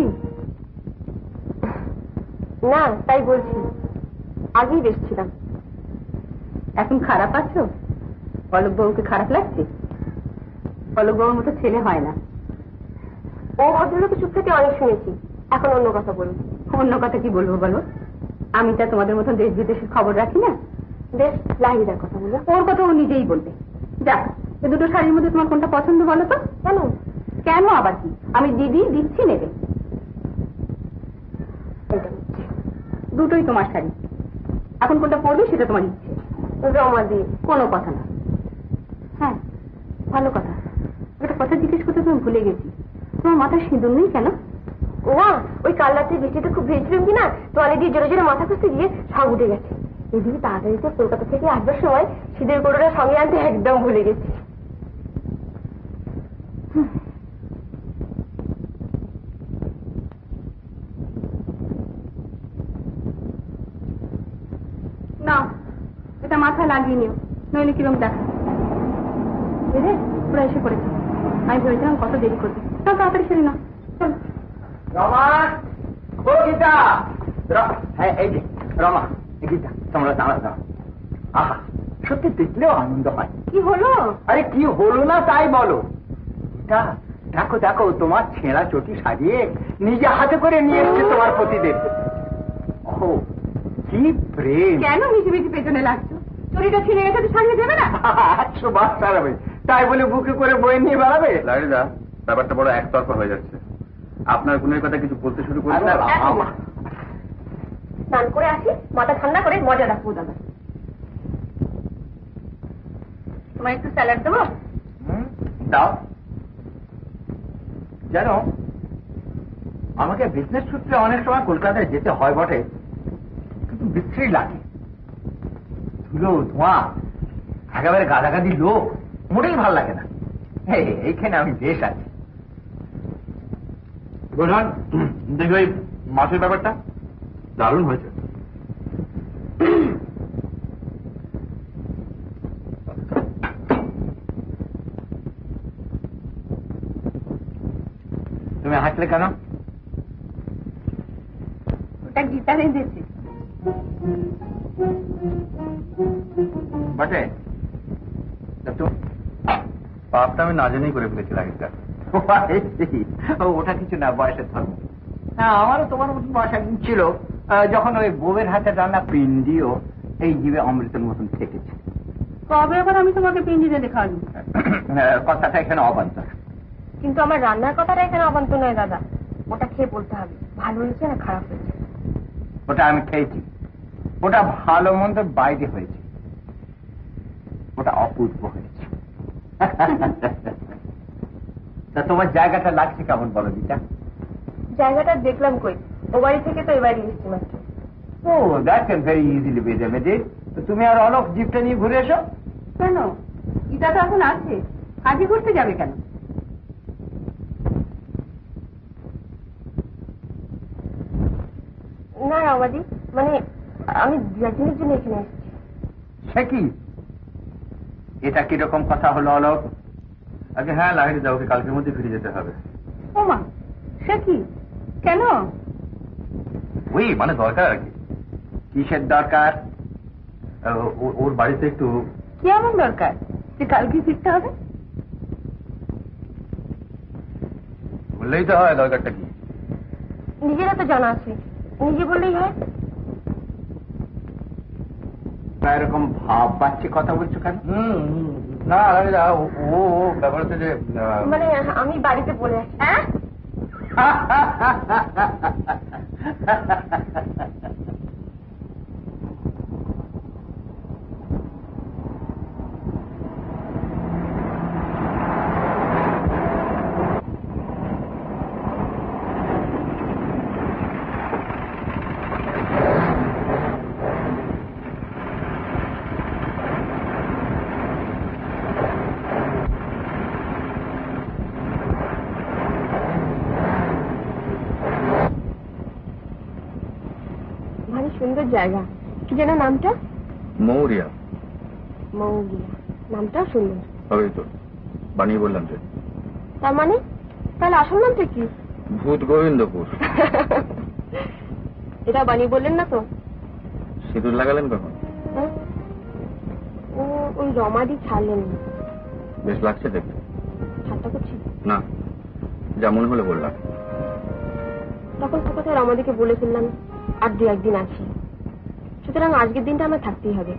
না, তাই বলছি, আগেই বেশ ছিলাম। এখন খারাপ আছো? পলক বাবুকে খারাপ লাগছে? পলক বাবুর মতো ছেলে হয় না। ও ভদ্রলোকে চুপ থেকে অনেক শুনেছি। এখন অন্য কথা বলুন। অন্য কথা কি বলবো বলো? আমি তা তোমাদের মতো দেশ বিদেশের খবর রাখি না। বেশ, লাহিদার কথা বলো। ওর কথা ও নিজেই বলবে। যাক, এ দুটো শাড়ির মধ্যে তোমার কোনটা পছন্দ বলো তো? কেন আবার কি? আমি দিচ্ছি, নেবে। দুটোই তোমার শাড়ি। এখন কোনটা পরবে সেটা তোমার ইচ্ছে। জমা দিয়ে কোনো কথা না। হ্যাঁ, ভালো কথা। একটা কথা জিজ্ঞেস করতে তুমি ভুলে গেছি, তোমার মাথায় সিঁদুর নেই কেন? ওই কাল রাত্রে বৃষ্টিতে খুব ভেজছিলাম কিনা, তোয়ালে দিয়ে জোরে জোরে মাথা খুঁজতে গিয়ে সব উঠে গেছে। এদিকে তাড়াতাড়ি তো কলকাতা থেকে আসবার সময় শীতের কোটোটা সঙ্গে আনতে একদম ভুলে গেছি। না, এটা মাথায় লাগিয়ে নিও, নইলে কিরম দেখা। পুরো এসে পড়েছে। আমি ভেবেছিলাম কত দেরি করবে। তাড়াতাড়ি সেরে না। রমা, ও গীতা। হ্যাঁ, এই যে রমা, গীতা, তোমরা দাঁড়া। আহা, সত্যি দেখলেও আনন্দ হয়। কি হলো? আরে কি হলো না তাই বলো। গীতা, দেখো তোমার ছেঁড়া চটি সাজিয়ে নিজে হাতে করে নিয়ে এসছে তোমার পতিদেব। ও কি প্রেম! কেন মিটি মিটি পেছনে লাগছো? চুরিটা ছিঁড়ে গেছে তো সারিয়ে দেবে না? 100 বার সারাবে, তাই বলে বুকে করে বয়ে নিয়ে বেড়াবে? লাইদা, ব্যাপারটা বড় একতরফা হয়ে যাচ্ছে। আপনার গুণের কথা কিছু বলতে শুরু করবে? স্নান করে আসি, মাথা ঠান্ডা করে মজা রাখবো। দাদা, তোমার একটু স্যালাড দেবো? দাও। জানো, আমাকে বিজনেস সূত্রে অনেক সময় কলকাতায় যেতে হয় বটে, কিন্তু বিশ্রী লাগে। ধুলো ধোঁয়া, একেবারে গাদাগাদি লোক, মোটেই ভাল লাগে না। এইখানে আমি বেশ আছি। বুঝলেন, দেখি ওই মাছের ব্যাপারটা দারুণ হয়েছে। তুমি হাসলে কেন? ওটা গীতা রেঁধেছে। বটে, পাপটা আমি না জেনেই করে ফেলেছিলাম। ওটা কিছু না, বয়সের ধর্ম। হ্যাঁ, আমারও তোমার মতন বয়স একদিন ছিল, যখন ওই বউয়ের হাতে রান্না পিণ্ডিও এই জীবে অমৃতের মতন থেকেছে। কবে আবার আমি তোমাকে পিঞ্জিতে দেখাবো? কথাটা এখানে অবান্তর। কিন্তু আমার রান্নার কথাটা এখানে অবান্তর নয় দাদা। ওটা খেয়ে বলতে হবে ভালো হয়েছে না খারাপ হয়েছে। ওটা আমি খেয়েছি, ওটা ভালো মন্দ বাইরে হয়েছে, ওটা অপূর্ব হয়েছে। তা তোমার জায়গাটা লাগছে কেমন বলো দিটা? জায়গাটা দেখলাম কই, ও বাড়ি থেকে তো এবারই এসছি মাত্র। Oh, that can very easily be remedied. তুমি আর অলোক জিপটা নিয়ে ঘুরে এসো। কেন? গীতা তো এখন আছে, কাজে করতে যাবে কেন? না রমাদি, মানে আমি দু একদিনের জন্য এখানে এসেছি। সে কি, এটা কিরকম কথা হলো অলোক? আগে হ্যাঁ লাহিড়ি দাও, ওকে কালকের মধ্যে ফিরে যেতে হবে। ও মা, সে কি, কেন? ওই মানে দরকার আর কি। কিসের দরকার? ওর বাড়িতে একটু। কি এমন দরকার যে কালকে ফিরতে হবে? বললেই তো হয় দরকারটা কি। নিজেরা তো জানা আছে, নিজে বললেই হয়। এরকম ভাব বাচ্চে কথা বলছো কেন? না লাহিড়ি দাও, ও ব্যাপার হচ্ছে যে মানে আমি বাড়িতে বলে আসি। হ্যাঁ, ভারী সুন্দর জায়গা। কি যেন নামটা? মৌরিয়া। মৌরিয়া নামটাও সুন্দর। ওই তো বানিয়ে বললাম যে। তার মানে তাহলে আসল নামটা কি? ভূত গোবিন্দপুর। এটা বানিয়ে বললেন না তো? সিঁদুর লাগালেন কখন? হ্যাঁ? ও ওই রমাদি ছাড়লেন। বেশ লাগছে দেখতে। ঠাট্টা করছি না, যা মনে হলে বললাম। তখন সে কথা রমাদিকে বলে ফেললাম আর দু একদিন আছি, সুতরাং আজকের দিনটা আমার থাকতেই হবে,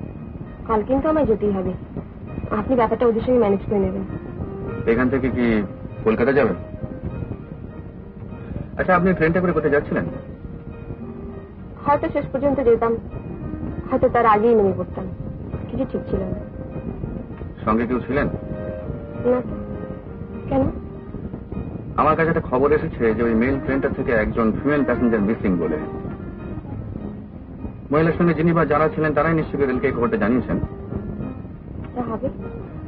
কাল কিন্তু আমায় যেতেই হবে। আপনি ব্যাপারটা ওদের সঙ্গে ম্যানেজ করে নেবেন। এখান থেকে কি কলকাতা যাবেন? আচ্ছা, আপনি ট্রেনটা করে কোথায় যাচ্ছিলেন? হয়তো শেষ পর্যন্ত যেতাম, হয়তো তার আগেই নেমে পড়তাম, কিছু ঠিক ছিল না। সঙ্গে কেউ ছিলেন? না। কেন? আমার কাছে একটা খবর এসেছে যে ওই মেল ট্রেনটা থেকে একজন ফিমেল প্যাসেঞ্জার মিসিং বলে। মহিলার সঙ্গে যিনি বা যারা ছিলেন তারাই নিশ্চয়ই রেলকে এই খবরটা জানিয়েছেন। তা হবে।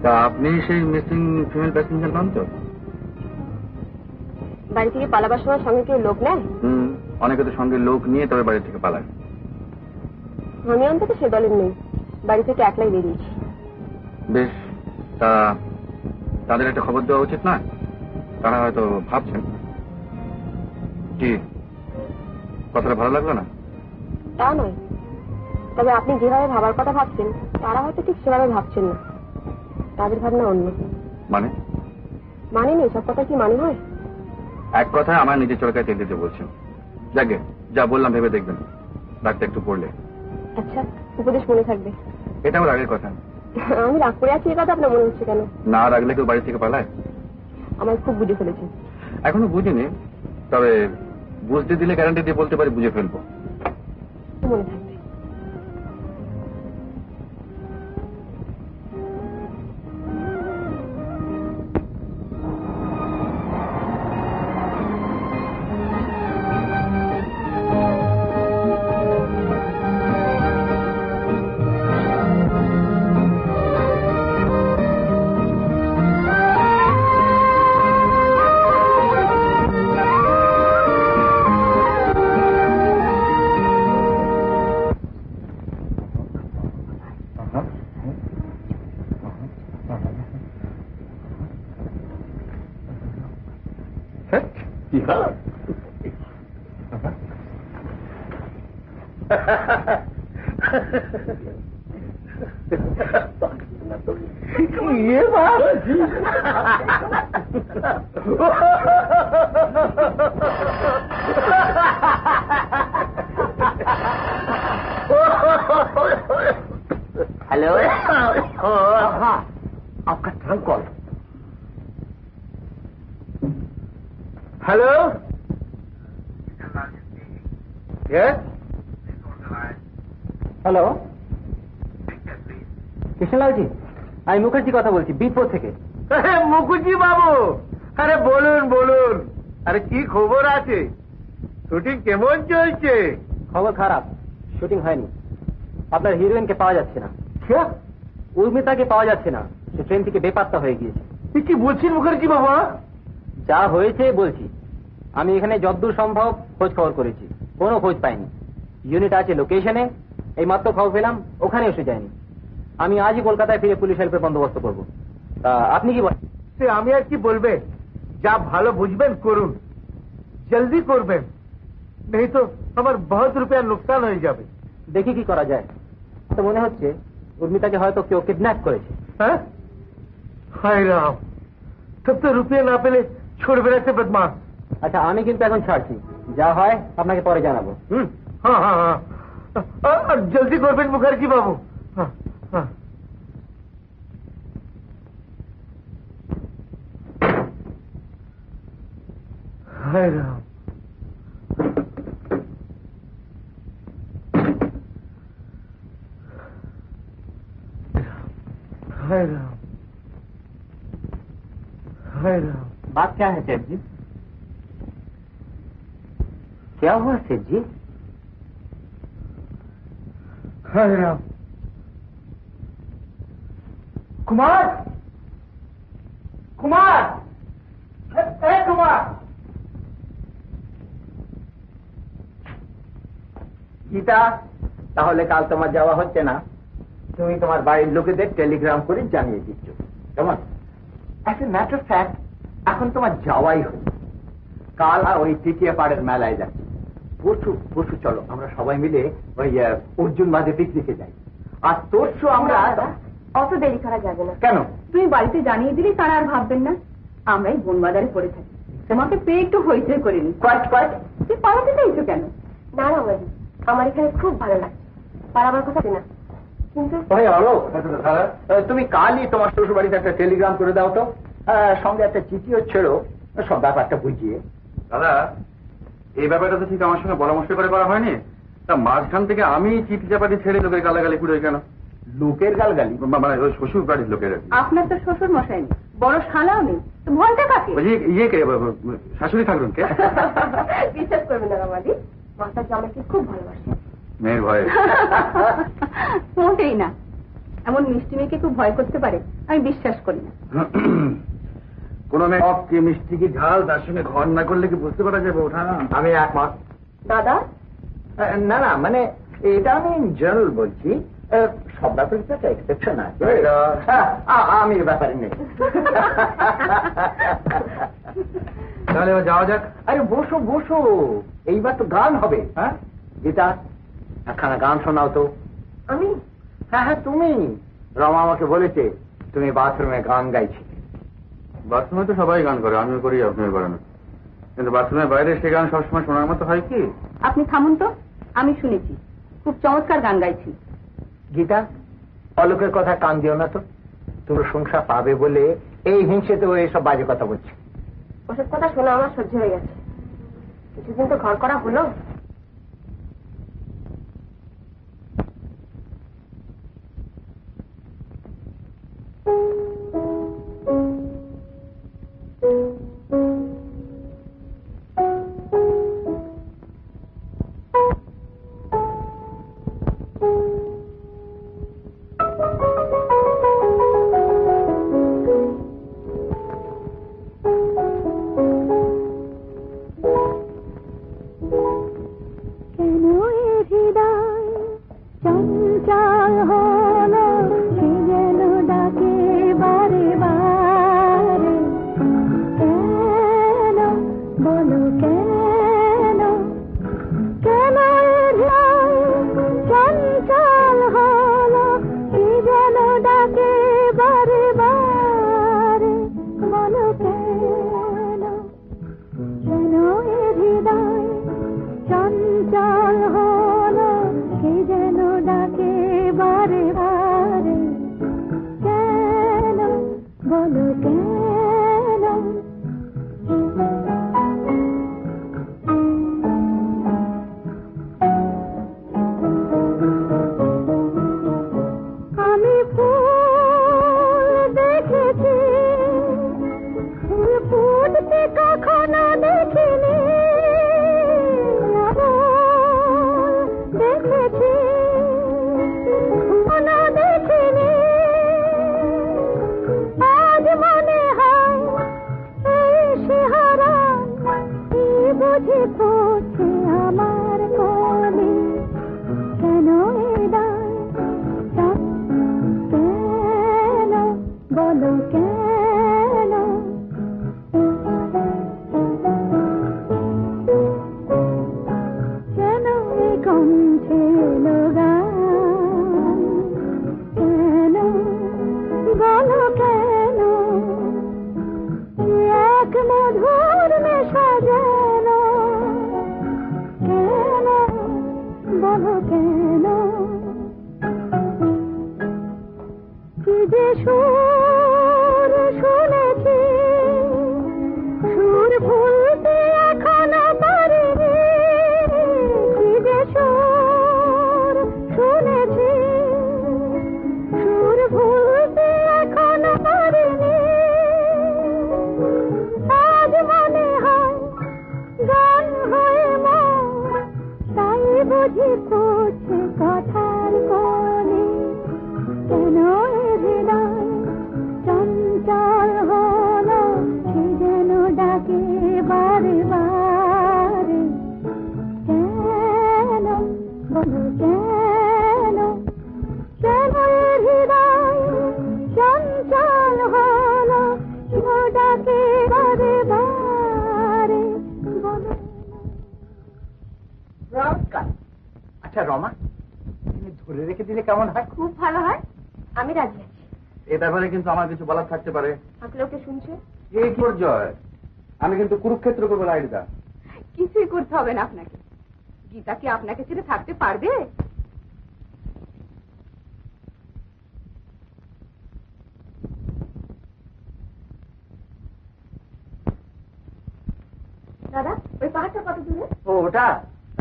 তা আপনি সেই মিসিং ফিমেল প্যাসেঞ্জার নন তো? বাড়ি থেকে পালাবার সময় সঙ্গে কেউ লোক নেয়? অনেকে তো সঙ্গে লোক নিয়ে তবে বাড়ি থেকে পালায়। আমি অন্তত সে দলের নেই, বাড়ি থেকে একলাই বেরিয়েছি। বেশ, তা তাদের একটা খবর দেওয়া উচিত না? তারা হয়তো ভাবছেন। কি কথাটা ভালো লাগলো না? তা নয়, তবে আপনি যেভাবে ভাবার কথা ভাবছেন তারা হয়তো ঠিক সেভাবে ভাবছেন না, তাদের ভাবনা অন্য। মানে নেই, সব কথা কি মানে হয়? এক কথা আমার নিজের চরকায় তেল দিতে বলছেন। যাকে যা বললাম ভেবে দেখবেন, ডাক্তার একটু পড়লে। আচ্ছা, উপদেশ মনে থাকবে। এটা আমার আগের কথা। আমি রাগ করে আছি এ কথা আপনার মনে হচ্ছে কেন? না রাখলে কেউ বাড়ি থেকে পালায়? আমার খুব বুঝে ফেলেছি। এখনো বুঝিনি, তবে বুঝতে দিলে গ্যারান্টি দিয়ে বলতে পারি বুঝে ফেলবো। মনে থাকবে। ये बात हेलो। हाँ, आपका trunk call. Hello, yes, hello, Krishnalalji, আমি মুখার্জি কথা বলছি বীরপুর থেকে। মুখুজি বাবু, আরে বলুন বলুন, আরে কি খবর আছে? শুটিং কেমন চলছে? খবর খারাপ, শুটিং হয়নি। আপনার হিরোইনকে পাওয়া যাচ্ছে না। উর্মিতাকে পাওয়া যাচ্ছে না, সে ট্রেন থেকে বেপাত্তা হয়ে গিয়েছে। কি বলছেন মুখার্জি বাবা? যা হয়েছে বলছি। আমি এখানে যতদূর সম্ভব খোঁজ খবর করেছি, কোনো খোঁজ পাইনি। ইউনিট আছে লোকেশনে, এই মাত্র খবর পেলাম, ওখানে এসে যায়নি। আমি আজই কলকাতায় ফিরে পুলিশ হেল্পের বন্দোবস্ত করব। তা আপনি কি বলেন? সে আমি আর কি বলবে, যা ভালো বুঝবেন করুন, জলদি করবেন, নেই তো আমার বহুত রুপিয়া নুকসান হয়ে যাবে। দেখি কি করা যায়। তো মনে হচ্ছে উর্মিতাকে হয়তো কেউ কিডন্যাপ করেছে। হ্যাঁ, হায় রাম, তব তো রুপিয়া না পেলে ছড়বে না সে বদমাশ। আচ্ছা, আমি কিন্তু এখন ছাড়ছি, যা হয় আপনাকে পরে জানাবো। হ্যাঁ হ্যাঁ হ্যাঁ, আর জলদি করবেন মুখার্জি বাবু। হ্যাঁ হ্যাঁ। হায় রাম, हाय राम, हाय राम। बात क्या है सेठ जी? क्या हुआ सेठ जी? हाय राम। कुमार, कुमार, ए कुमार। গীতা, তাহলে কাল তোমার যাওয়া হচ্ছে না, তুমি তোমার বাড়ির লোকেদের টেলিগ্রাম করে জানিয়ে দিচ্ছ, কেমন? একটা ম্যাটার ফ্যাক্ট, এখন তোমার যাওয়াই হচ্ছে। কাল আর ওই টিকিয়া পাড়ের মেলায় যাচ্ছি। পরশু চলো আমরা সবাই মিলে ওই অর্জুন বাঁধে পিকনিকে যাই। আর তরশু আমরা অত দেরি করা যাবে না। কেন? তুমি বাড়িতে জানিয়ে দিলে তারা আর ভাববেন না আমরাই বনবাজারে পড়ে থাকি। তোমাকে পেয়ে একটু হইচই করিনি। তুই পালাতে চাইছো কেন? না না মাঝি, আমার এখানে খুব ভালো লাগে, পালাবার কথা না। কিন্তু তুমি কালই তোমার শ্বশুর বাড়িতে একটা টেলিগ্রাম করে দাও তো, সঙ্গে একটা চিঠিও ছেড়ো, সব ব্যাপারটা বুঝিয়ে। দাদা, এই ব্যাপারটা তো ঠিক আমার সঙ্গে পরামর্শ করে করা হয়নি। তা মাঝখান থেকে আমি চিঠি চাপাটি ছেড়ে লোকের গালাগালি পুরো কেন? লোকের গালগালি মানে ওই শ্বশুর বাড়ির লোকের। আপনার তো শ্বশুর মশাই নেই, বড় শালাও নেই, তো ভয়টা কাকে? ইয়ে কে, শাশুড়ি থাকবেন কে? বিশ্বাস করবেন না মাঝি, মাস্টার আমাকে খুব ভালোবাসে। মেয়ের ভয়ে? মোটেই না, এমন মিষ্টি মেয়েকে খুব ভয় করতে পারে আমি বিশ্বাস করি না। কোন মেয়ে কি মিষ্টি কি ঝাল, তার সঙ্গে ঘর না করলে কি বুঝতে পারা যাবে ওঠা? আমি একমত। দাদা, না না, মানে এটা আমি জেনারেল বলছি, সব ব্যাপারে তো একটা এক্সেপশন আছে। আমি এ ব্যাপারে নেই। তাহলে এবার যাওয়া যাক। আরে বসো বসো, এইবার তো গান হবে। হ্যাঁ গীতা, একখানা গান শোনাও তো। আমি? হ্যাঁ হ্যাঁ তুমি। রমা আমাকে বলেছে তুমি বাথরুমে গান গাইছিলে। বাথরুমে তো সবাই গান করে, আমিও করি, আপনিও করেন, কিন্তু বাথরুমের বাইরে সে গান সবসময় শোনার মতো হয় কি? আপনি থামুন তো, আমি শুনেছি খুব চমৎকার গান গাইছি। গীতা, অলোকের কথা কান দিও না তো, তোর সংসার পাবে বলে এই হিংসেতে ও এসব বাজে কথা বলছে। ওসব কথা শোনা আমার সহ্য হয়ে গেছে, কিছুদিন তো ঘর করা হলো। মধুর নেশা যেন, কেন বলো কেন, কি যে সুর শুনেছি, সুর ভুলতে এখনো পারিনি, কি যে সুর শুনেছি, সুর ভুলতে এখনো পারিনি, আজ মনে হয় গান হয়ে মন, তাই বুঝি পড়ছে কথার কোণে, কেন হৃদয় চঞ্চল হলো, সে যেন ডাকে বারে বারে, কেন বলো কেন, কেন হৃদয় চঞ্চল হলো, সে ডাকে বারে বারে, বলো। আচ্ছা রমা, তুমি ধরে রেখে দিলে কেমন হয়? খুব ভালো হয়, আমি রাজি আছি। এ ব্যাপারে কিন্তু আমার কিছু বলার থাকতে পারে। থাকলে ওকে শুনছে, এই পর্যায়ে আমি কিন্তু কুরুক্ষেত্র করবো লাইটটা। কিছুই করতে হবে না আপনাকে। গীতা কি আপনাকে ছেড়ে থাকতে পারবে? দাদা ওই পাহাড়টা কত দূরে? ও ওটা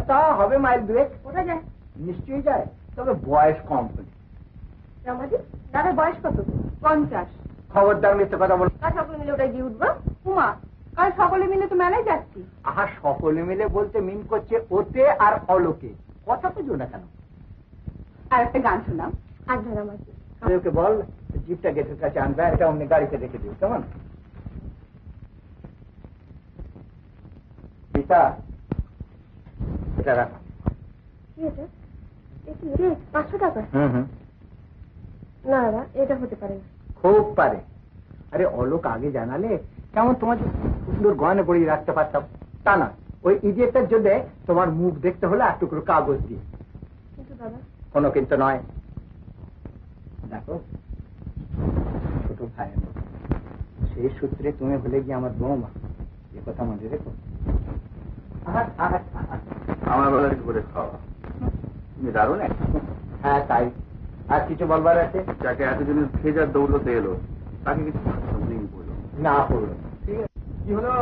তা হবে মাইল দুয়েক। ওটা যায়? নিশ্চয়ই যায়, তবে বয়স কম হলে। রমাদি, দাদার বয়স কত? 50। খবরদার মিথ্যে কথা বল। কাল সকলে মিলে ওটাই গিয়ে উঠবো। উমা, কাল সকলে মিলে তো মেলায় যাচ্ছি। আহা, সকলে মিলে বলতে মিন করছে ওতে আর অলোকে, কথা তো জোনা কেন। আর একটা গান শোনাও। আচ্ছা রমাদি, ওকে বল জিপটা গেটের কাছে আনবে, আর এটা অমনি গাড়িতে রেখে দিও, কেমন? পিতা, এটা রাখো। কি এটা? 500 টাকা? হুম, না দাদা, এটা হতে পারে না। খুব পারে। আরে অলোক আগে জানালে কেমন তোমার সুন্দর গয়না পরিয়ে রাখতে পারতাম, তা না ওই ইডিয়েটটার জন্য তোমার মুখ দেখতে হলে আর টুকরো কাগজ দিয়ে। কিন্তু দাদা, কোনো কিন্তু নয়। দেখো ছোট ভাই, সেই সূত্রে তুমি হলে গিয়ে আমার বৌমা, এ কথা মনে রেখো। আমার বেলার করে খাওয়া তুমি দারুণ এক। হ্যাঁ তাই, আর কিছু বলবার আছে? যাকে এতদিনের ফেজার দৌড়তে এলো তাকে কিছু বলো না পড়লো। ঠিক আছে, কি হলো?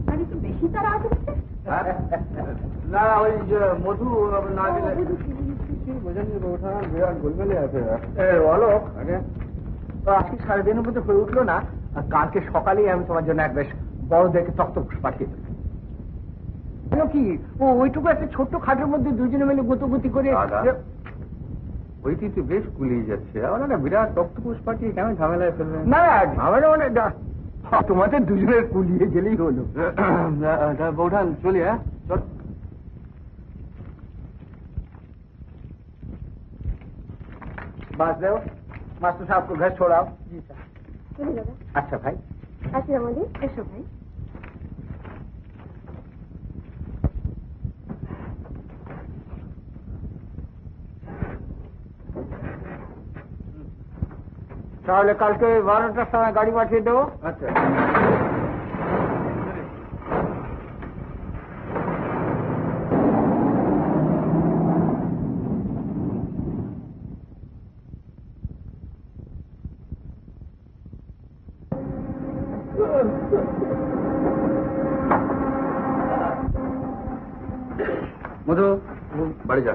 মানে একটু বেশি তারা আছে। না ওই যে মধু না দিলে অলোক, আজকে সারাদিনের মধ্যে হয়ে উঠলো না, আর কালকে সকালেই আমি তোমার জন্য এক বেশ বড় দেখে তক্তপোষ পাঠিয়ে দেবো। কি ও ওইটুকু একটা ছোট্ট খাটের মধ্যে দুজনে মিলে গুতোগুতি করে। ওইটি তো বেশ গুলিয়ে যাচ্ছে, আমার না বিরাট তক্তপোষ পাঠিয়ে কেন ঝামেলায় ফেলবেন? না ঝামেলা মানে তোমাদের দুজনের কুলিয়ে গেলেই হলো। বৌঠান চলি। হ্যাঁ চল। बात दो, मास्टर साहब को घर छोड़ाओ। जी सर। चलिए दादा। अच्छा भाई। अच्छा रमादी, एसो भाई। তাহলে কালকে 12টার সময় গাড়ি পাঠিয়ে দেবো। আচ্ছা। মধু বাড়ি যা।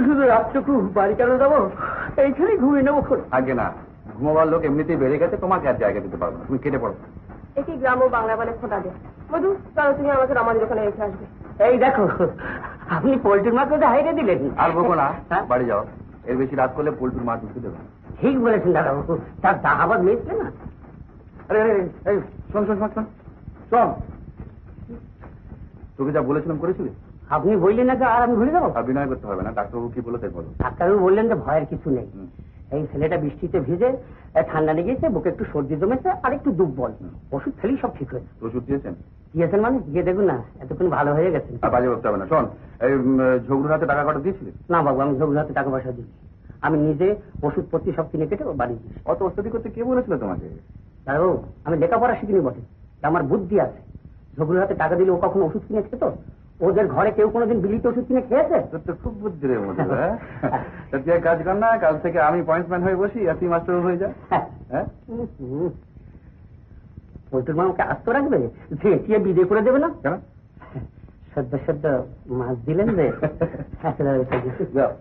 শুধু রাতটুকু বাড়ি কেন যাবো? এইখানে ঘুমিয়ে নেবো। আগে না, ঘুমাবার লোক এমনিতেই বেড়ে গেছে, তোমাকে আর জায়গা দিতে পারবো না, তুমি কেটে পড়ো। একই গ্রাম ও বাংলা বলে ফোটা দে। মধু, চলো তুমি আমাকে রমাদির ওখানে রেখে আসবে। এই দেখো, আপনি পোল্ট্রির মাকে হাইরে দিলেন। আর বকো না, বাড়ি যাও। এর বেশি রাত করলে পোল্ট্রির মাছ ঢুকে দেবে। ঠিক বলেছেন দাদাবাবু, তার দাহাবাদ মেয়েছে না। আরে শোন শোন শোন শোন শোন, তোকে যা বলেছিলাম করেছিলি? আপনি বললেন না আর আমি ভুলে যাবো? আর বিনয় করতে হবে না, ডাক্তারবাবু কি বলো তাই বলো। ডাক্তারবাবু বললেন যে ভয়ের কিছু নেই। এই ছেলেটা বৃষ্টিতে ভিজে ঠান্ডা লেগেছে, বুকে একটু সর্দি জমেছে আর একটু দুর্বল, ওষুধ খেলেই সব ঠিক হয়েছে। ওষুধ দিয়েছেন? দিয়েছেন মানে গিয়ে দেখুন না, এতক্ষণ ভালো হয়ে গেছে। বাজে বলতে হবে না। শোন, এই ঝগড়ুর হাতে টাকা কটা দিয়েছিলি? না বাবু, আমি ঝগড়ুর হাতে টাকা পয়সা দিচ্ছি, আমি নিজে ওষুধপত্র সব কিনে কেটে বাড়ি দিচ্ছি। অত ওস্তাদি করতে কে বলেছিল তোমাকে? দাদা আমি লেখাপড়া শিখিনি বটে, আমার বুদ্ধি আছে। ঝগড়ুর হাতে টাকা দিলে ও কখনো ওষুধ কিনে খেত? ওদের ঘরে কেউ কোনোদিন বিলিত ওষুধ কিনে খেয়েছে? তোর তো খুব বুদ্ধি রে মধ্যে। তুই এক কাজ কর না, কাল থেকে আমি পয়েন্টম্যান হয়ে বসি আর তুই মাস্টার হয়ে যা। হ্যাঁ, পল্টুর মা আমাকে আস্ত রাখবে, ঝেঁটিয়ে বিদে করে দেবে না? কেন? সদ্য সদ্য মাছ দিলেন যে। যাও।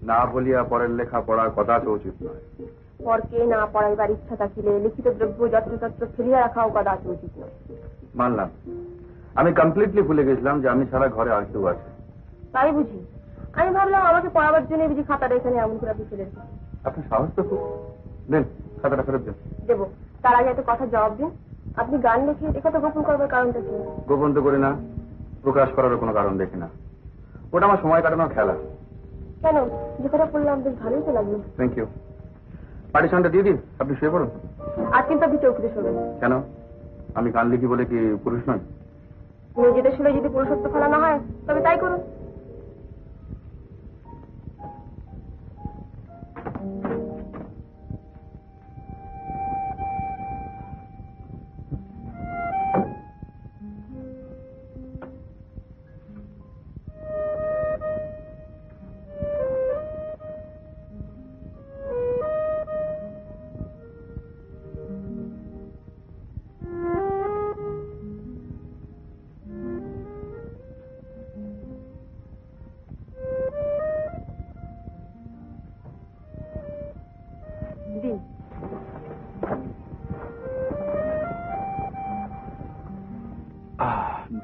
না বলিয়া পরের লেখা পড়ার কথা তো উচিত নয়। পরকে না পড়াইবার ইচ্ছা থাকিলে লিখিত দ্রব্য যত্রতত্র ফেলিয়া রাখাও কদাচ উচিত নয়। মানলাম, আমি কমপ্লিটলি ভুলে গেছিলাম যে আমি ছাড়া ঘরে আর কেউ আছে। তাই বুঝি? আমি ভাবলাম আমাকে পড়াবার জন্য বুঝি খাতাটা এখানে এমন করে আপনি ফেলে রেখেছেন। আপনি সাহস তো খুব। দেন খাতাটা ফেরত দেন। দেবো, তার আগে একটা কথা জবাব দিন। আপনি গান লিখে একথা গোপন করবার কারণটা কি? গোপন তো করি না, প্রকাশ করার কোনো কারণ দেখি না। ওটা আমার সময় কাটানোর খেলা। কেন? যে কথা বললাম বেশ ভালোই তো লাগলো। Thank you. পার্টিশনটা দিয়ে দিন, আপনি শুয়ে পড়ুন। আজ কিন্তু আপনি চৌকিতে শোবেন। কেন? আমি গান লিখি বলে কি পুরুষ নয়? নিজেদের শুলে যদি পুরুষত্ব ফেলানো হয় তবে তাই করুন।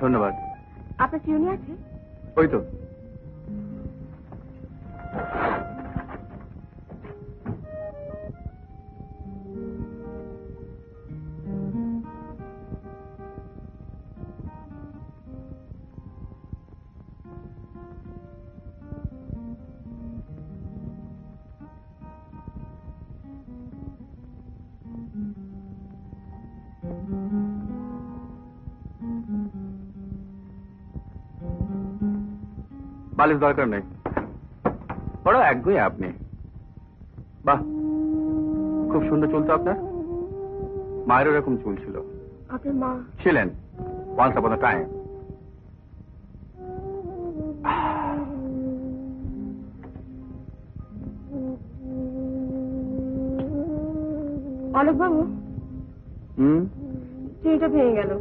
ধন্যবাদ। আপনার চিরুনি আছে? ওই তো। বালিশ দরকার নেই, বড় একগুঁয়ে আপনি। বাহ, খুব সুন্দর চুল তো আপনার। মায়েরও এরকম চুল ছিল। আপনার মা ছিলেন ওয়ান্স আপন আ টাইম। অলোক বাবু, চিনিটা ভেঙে গেল।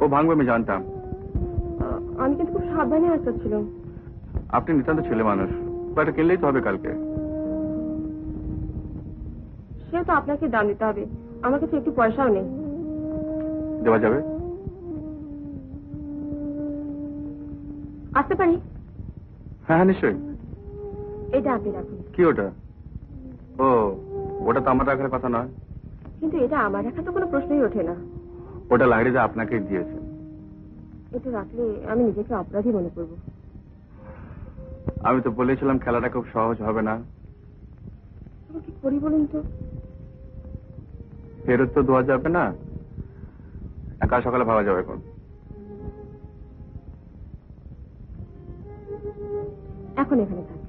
ও ভাঙবে আমি জানতাম। আমি কিন্তু খুব সাবধানে আসছিলাম। আপনি নিতান্ত ছেলে মানুষ, কয়েকটা কিনলেই তো হবে কালকে। সে তো আপনাকে দাম দিতে হবে, আমার কাছে একটু পয়সাও নেই। দেওয়া যাবে? আসতে পারি? হ্যাঁ হ্যাঁ নিশ্চয়ই। এটা আপনি রাখুন। কি ওটা? ও, ওটা তো আমার রাখার কথা নয়। কিন্তু এটা আমার রাখা তো কোনো প্রশ্নই ওঠে না। ওটা লাহিড়িদা আপনাকেই দিয়েছে। এটা রাখলে আমি নিজেকে অপরাধী মনে করব। আমি তো বলেছিলাম খেলাটা খুব সহজ হবে না। কি করি বলুন তো? ফেরত তো দেওয়া যাবে না, কাল সকালে ভাবা যাবে। এখন এখানে থাক।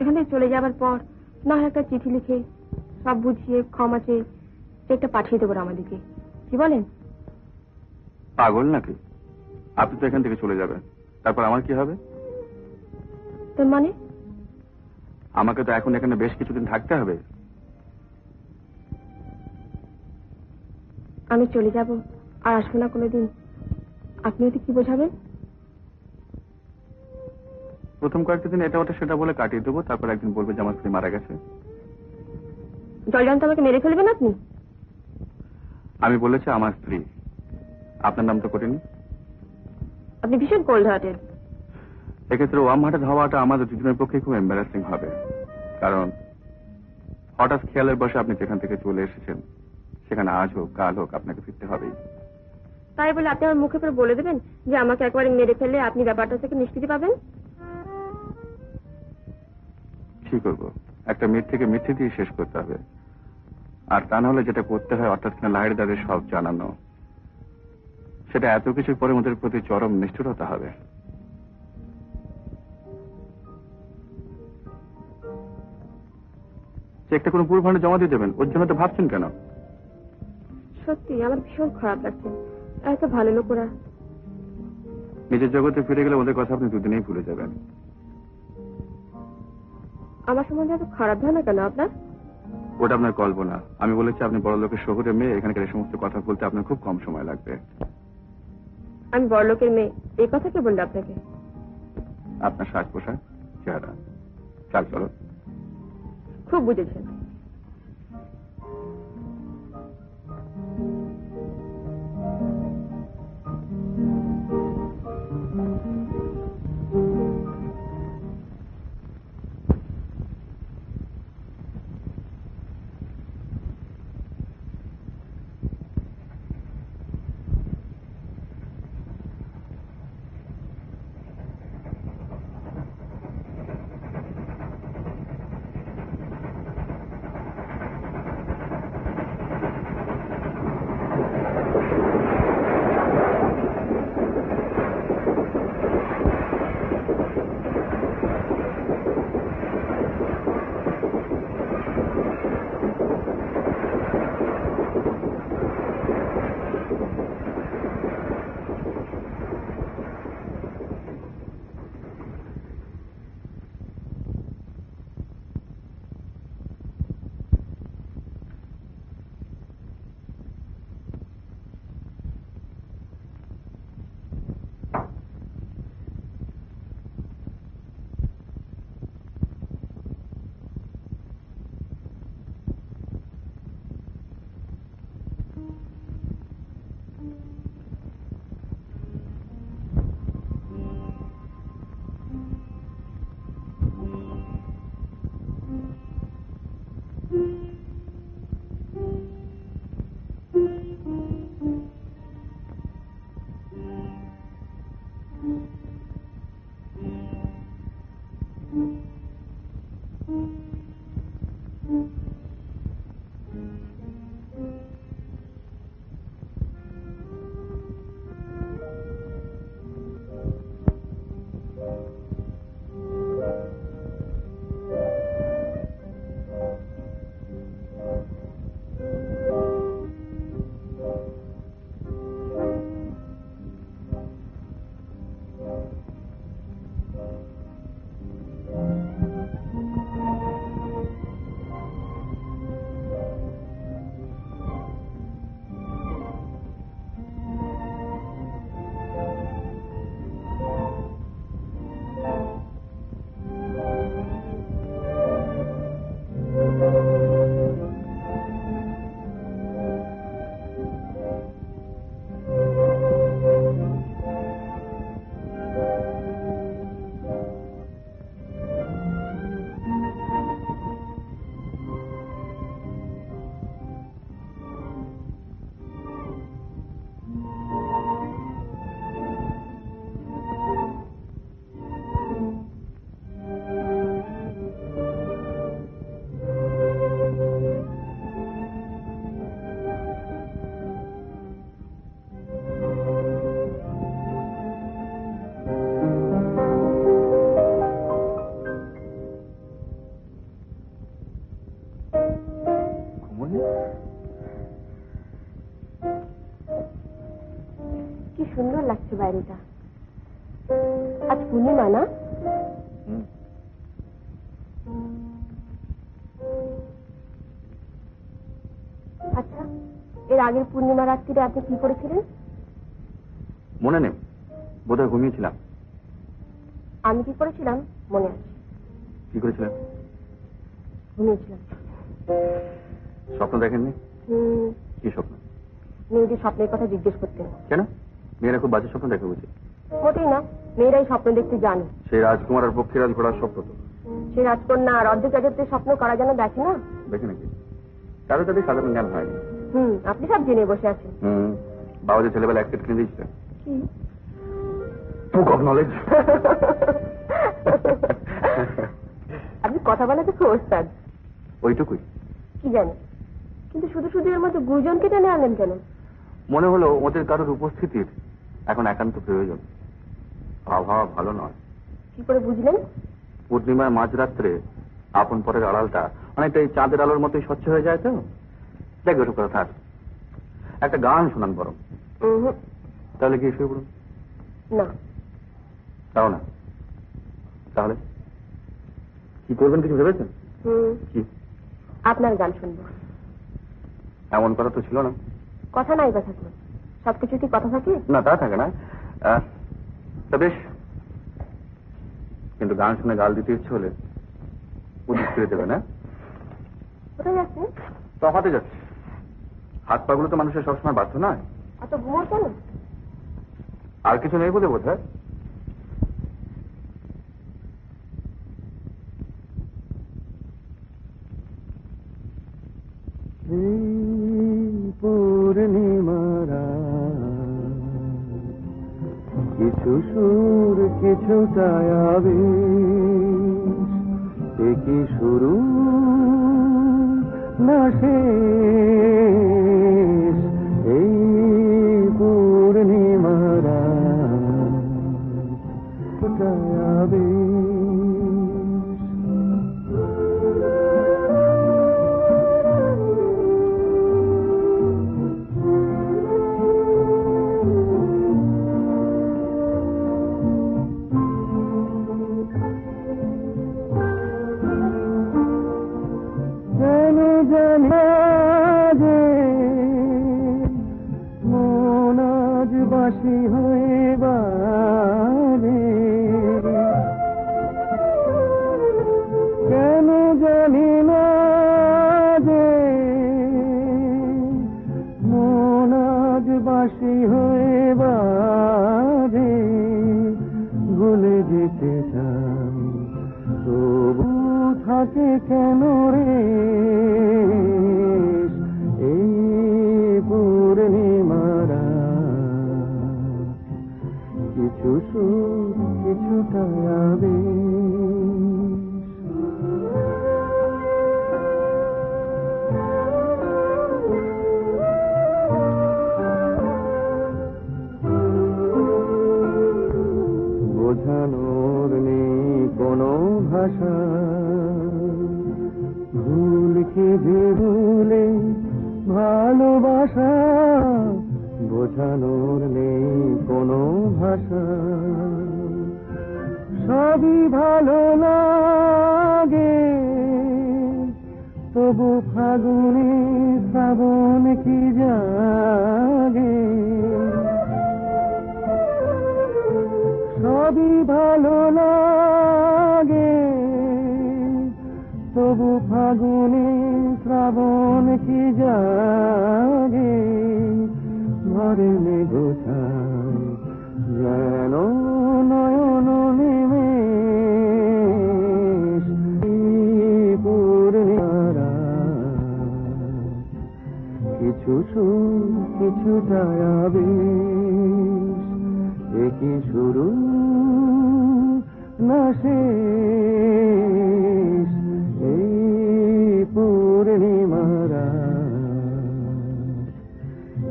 এখান থেকে চলে যাবার পর না হয় একটা চিঠি লিখে সব বুঝিয়ে ক্ষমা চেয়ে একটা পাঠিয়ে দেবো আমাদেরকে। কি বলেন? পাগল নাকি? আপনি তো এখান থেকে চলে যাবেন, তারপর আমার কি হবে? তোর মানে? আমাকে তো এখন এখানে বেশ কিছুদিন থাকতে হবে। আমি চলে যাব আর আসবো না কোনোদিন, আপনি ওতে কি বোঝাবেন? প্রথম কয়েকটা দিন এটা ওটা সেটা বলে কাটিয়ে দেবো, তারপর একদিন বলবে যে আমার স্ত্রী মারা গেছে। জলজান্ত আমাকে মেরে ফেলবেন আপনি? আমি বলেছি আমার স্ত্রী, আপনার নাম তো করিনি। আপনি ভীষণ কোল্ড হার্টেড। এক্ষেত্রে ওয়ার্ম হার্টেড হওয়াটা আমাদের দুজনের পক্ষে খুব এম্বারাসিং হবে, কারণ হঠাৎ খেয়ালের বসে আপনি যেখান থেকে চলে এসেছেন সেখানে আজ হোক কাল হোক আপনাকে ফিরতে হবেই। তাই বলে আপনি আমার মুখে পরে বলে দেবেন যে আমাকে একবারে মেরে ফেলে আপনি ব্যাপারটা থেকে নিষ্কৃতি পাবেন? কি করবো, একটা মিথ থেকে মিথ্যে দিয়ে শেষ করতে হবে, আর তা নাহলে যেটা করতে হয় অর্থাৎ লাহিড় দাদের সব জানানো, সেটা এত কিছু পরে ওদের প্রতি চরম নিষ্ঠুরতা হবে। চেকটা কোনো পুরো ফান্ডে জমা দিয়ে দেবেন, ওর জন্য তো ভাবছেন কেন? সত্যি আমার ভীষণ খারাপ লাগছে, এত ভালো লোক ওরা। নিজের জগতে ফিরে গেলে ওদের কথা আপনি দুদিনেই ভুলে যাবেন। আমার সম্বন্ধে এত খারাপ ধারণা কেন আপনার? ওটা আপনার কল্পনা। আমি বলেছি আপনি বড় লোকের শহরে মেয়ে, এখানকার এই সমস্ত কথা বলতে আপনার খুব কম সময় লাগবে। আমি বড় লোকের মেয়ে, এই কথা কে বললো আপনাকে? আপনার সাজ পোশাক, চেহারা, চাল চলো। খুব বুঝেছেন। কি সুন্দর লাগছে বাইরেটা। আজ পূর্ণিমা না? আচ্ছা, এর আগের পূর্ণিমা রাত্রিরে আপনি কি করেছিলেন? মনে নেই, বোধহয় ঘুমিয়েছিলাম। আমি কি করেছিলাম মনে আছে? কি করেছিলেন? ঘুমিয়েছিলাম। স্বপ্ন দেখেননি? কি স্বপ্ন? মেয়েদের স্বপ্নের কথা জিজ্ঞেস করতেন। কেন? মেয়েরা খুব বাজে স্বপ্ন দেখে বুঝি? মোটেই না, মেয়েরাই স্বপ্ন দেখতে জানে। সেই রাজকুমার আর পক্ষীরাজ ঘোড়ার স্বপ্ন তো। সে রাজকন্যা আর অর্ধেক রাজত্বের স্বপ্ন করা যেন দেখে না। দেখে নাকি? তাহলে তাদের সাধারণ জ্ঞান হয়নি। আপনি সব জেনে বসে আছেন। বাবা যে ছেলেবেলা এক সেট কিনে দিয়েছিলেন। কি? Book of knowledge. আপনি কথা বলাতে খুব ওস্তাদ। ওইটুকুই। কি জানি, কিন্তু শুধু শুধু এর মধ্যে গুরুজনকে টেনে আনলেন কেন? মনে হলো ওদের কারোর উপস্থিতির এখন একান্ত প্রয়োজন। আবহাওয়া ভালো নয়। কি করে বুঝলেন? পূর্ণিমার মাঝরাত্রে আপন পরের আড়ালটা অনেকটা এই চাঁদের আলোর মতোই স্বচ্ছ হয়ে যায় তো। দেখবে ওসব কথা থাক, একটা গান শোনান বরং। তাহলে কি শুয়ে পড়ুন? না। তাও না? তাহলে কি করবেন কিছু ভেবেছেন? কি? আপনার গান শুনবো। এমন কথা তো ছিল না। কথা নাই বা থাকলো, সবকিছু কি কথা থাকে? না, তা থাকে না। তা বেশ, কিন্তু গান শুনে গাল দিতে ইচ্ছে হলে উদিত ফিরে দেবে না? কোথায় যাচ্ছে? তফাতে যাচ্ছে। হাত পাগুলো তো মানুষের সবসময় বাধ্য নয়। অত ঘুমোর কেন? আর কিছু নেই বলে বোধ হয়। পূর্ণিমারা কিছু সুর কিছু আবেশ, কি শুরু না শেষ এই পূর্ণিমারা আবেশ। বাসি হয়ে বাজে কেন জানি না যে মন আজ বাসি হয়ে বাজে, ভুলে যেতে চাই তবু থাকে কেন রে এই পূর্ণিমারা কিছু সুর কিছুটা আবেশ। বোঝানোর নেই কোনো ভাষা, ভুল কি ভুলে ভালোবাসা, বোঝানোর নেই কোনো ভাষা, সবই ভালো লাগে তবু ফাগুনে শ্রাবণ কি জাগে, সবই ভালো লাগে তবু ফাগুনে শ্রাবণ কি জাগে, ঘরে মেঘোছায় যেন নয়ন নিমেষ পূর্ণিমারা কিছু সুর কিছুটা আবেশ, কি শুরু না শেষ এই পূর্ণিমারা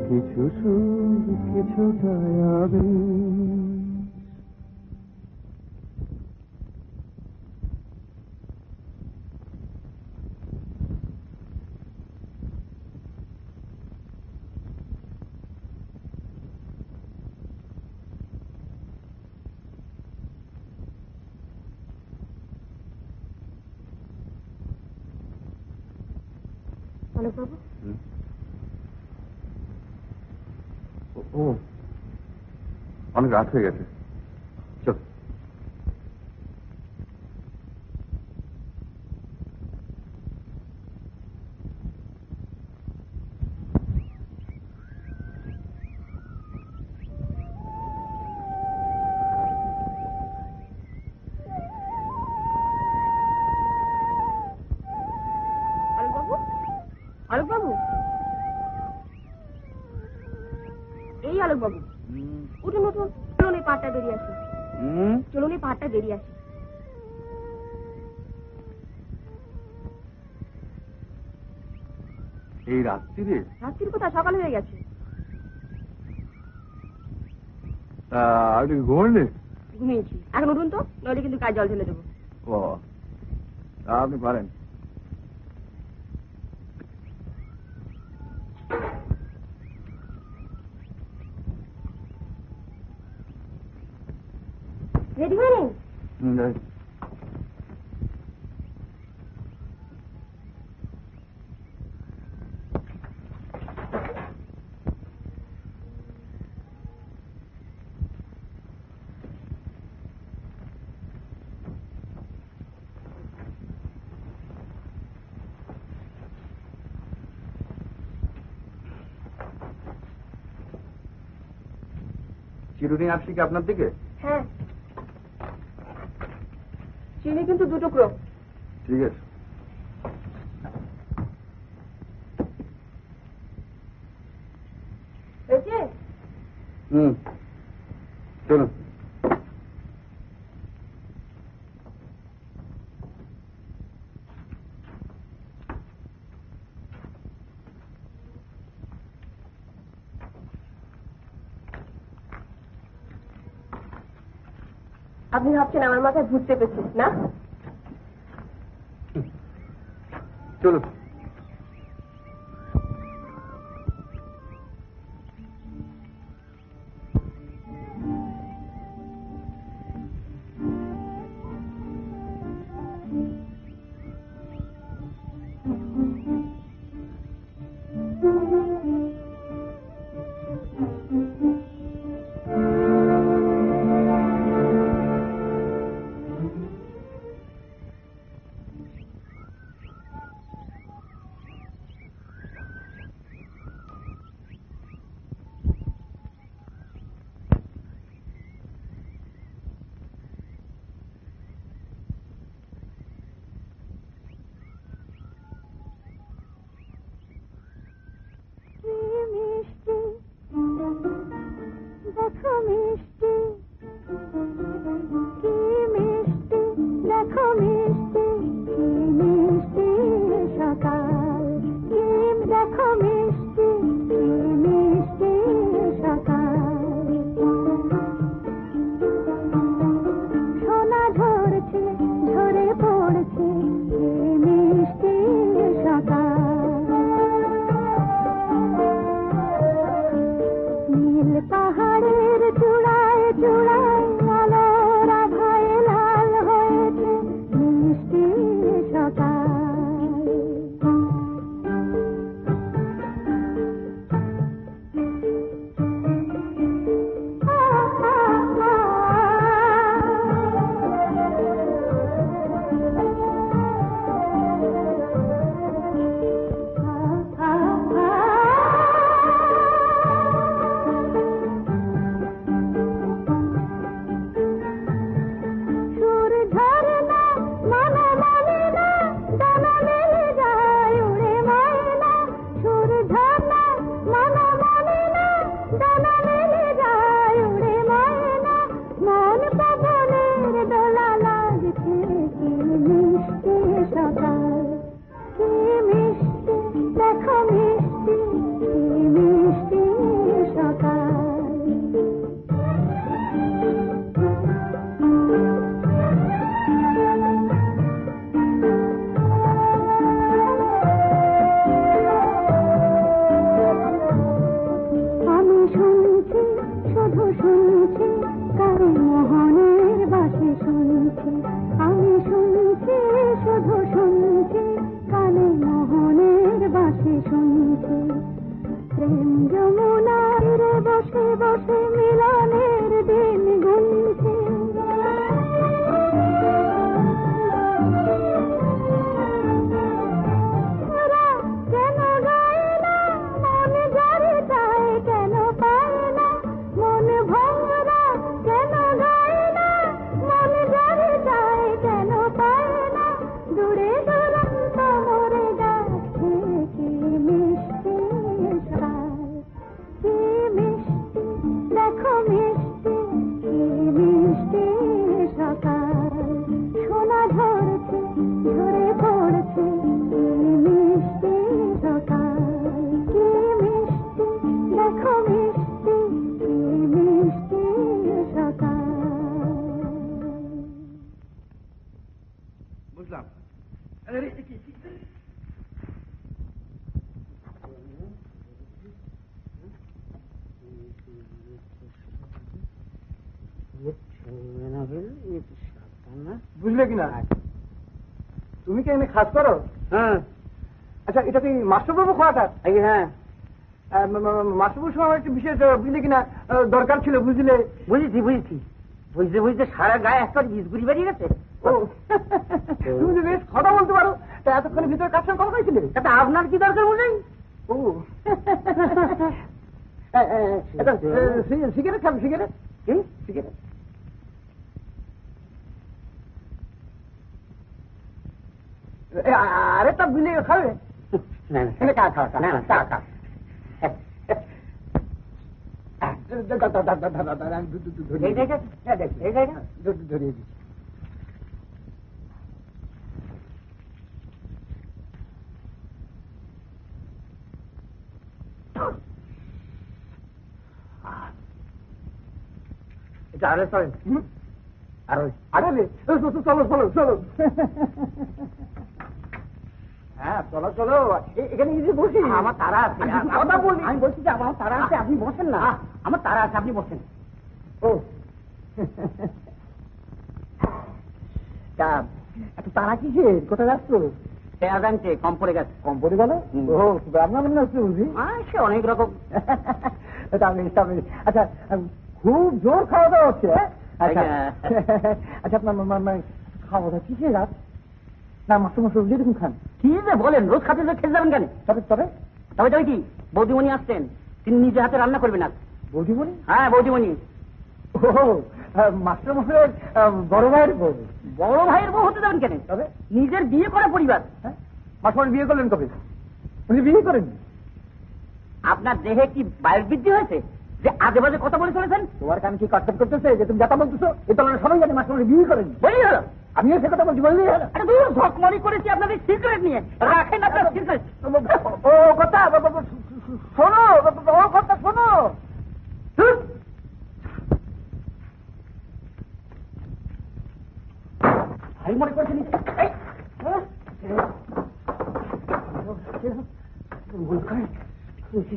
কিছু সুর কিছুটা আবেশ। বাবু ও অনেক রাত হয়ে গেছে, চল। চালক বাবু, উঠুন উঠুন, চলুন এই পাহাড়টা বেরিয়ে আসি। চলুন এই পাহাড়টা বেরিয়ে আসি। এই রাত্রিরে? রাত্রির কোথায়, সকাল হয়ে গেছে। আপনি ঘুমোননি? ঘুমিয়েছি। এখন উঠুন তো, নইলে কিন্তু গায়ে জল ঢেলে দেবো। ও, আপনি পারেন। রেডি হয়ে নেই? চিরুনি আসছে কি আপনার দিকে? হ্যাঁ, চিনি কিন্তু 2 টুকরো। ঠিক আছে। হয়েছে? চলুন। আপনি ভাবছেন আমার মাথায় ভূত চেপেছে না? চলুন। বুঝলে কিনা? তুমি কি এনে খাস করো? হ্যাঁ। আচ্ছা, এটা কি মাস্টারবাবু কোয়ার্টার? হ্যাঁ। মাস্টারবাবুর সঙ্গে একটা বিশেষ বুঝলে কিনা দরকার ছিল, বুঝলে? বুঝেছি বুঝেছি, বুঝতে বুঝতে সারা গায়ে একটা ইসগুড়ি বেরিয়ে গেছে। তুমি তো বেশ কথা বলতে পারো, তা এতক্ষণের ভিতরে কার সঙ্গে কথা হয়েছিল? এটা আপনার কি দরকার বুঝেন? ও সিগারেট খাবে? সিগারেট? সিগারেট আরেকটা বিলে খাবে? ধরিয়ে দিচ্ছি। আরে চলেন, চলো চলো চলো। হ্যাঁ চলো চলো, এখানে এসে বসি। আমার তারা আছে, আমি বলছি যে আমার তারা আছে, আপনি বসেন না। আমার তারা আছে, আপনি বসেন। ও এত তারা কিসের? কোথায় যাচ্ছ? জানছে কম পড়ে গেছে। কম পড়ে গেল? ও আপনার মনে হচ্ছে বুঝি? সে অনেক রকম। আচ্ছা, খুব জোর খাওয়া দাওয়া হচ্ছে? আচ্ছা আচ্ছা, আপনার খাওয়া দাওয়া কিসে রাত? না মাস্টার মশাই যেরকম খান। কি যে বলেন, রোজ খাতে খেতে যাবেন কেন? তবে তবে তবে তবে কি, বৌদিমণি আসছেন, তিনি নিজে হাতে রান্না করবেন। আজ বৌদিমণি? হ্যাঁ বৌদিমণি। ও মাস্টার মশাইয়ের বড় ভাইয়ের বউ? বড় ভাইয়ের বউ হতে যাবেন কেন? তবে নিজের বিয়ে করা পরিবার। মাস্টার বিয়ে করলেন কবে? উনি বিয়ে করেন? আপনার দেহে কি বায়ুর বৃদ্ধি হয়েছে যে আজে বাজে কথা বলে চলেছেন? তোমার কান কি কটকট করতেছে যে তুমি যাতা বলতেছো? এ তো আমরা সবাই জানি মাস্টার বিয়ে করেন। বলি হলো, আমিও সে কথা বলছি, বললেই হলো। আরে দূর, ধকমরি করেছি আপনাদের সিক্রেট নিয়ে। রাখেন আপনার সিক্রেট। ও কথা শোনো, ও কথা শোনো। ভাই মনে করছেন ভুল করে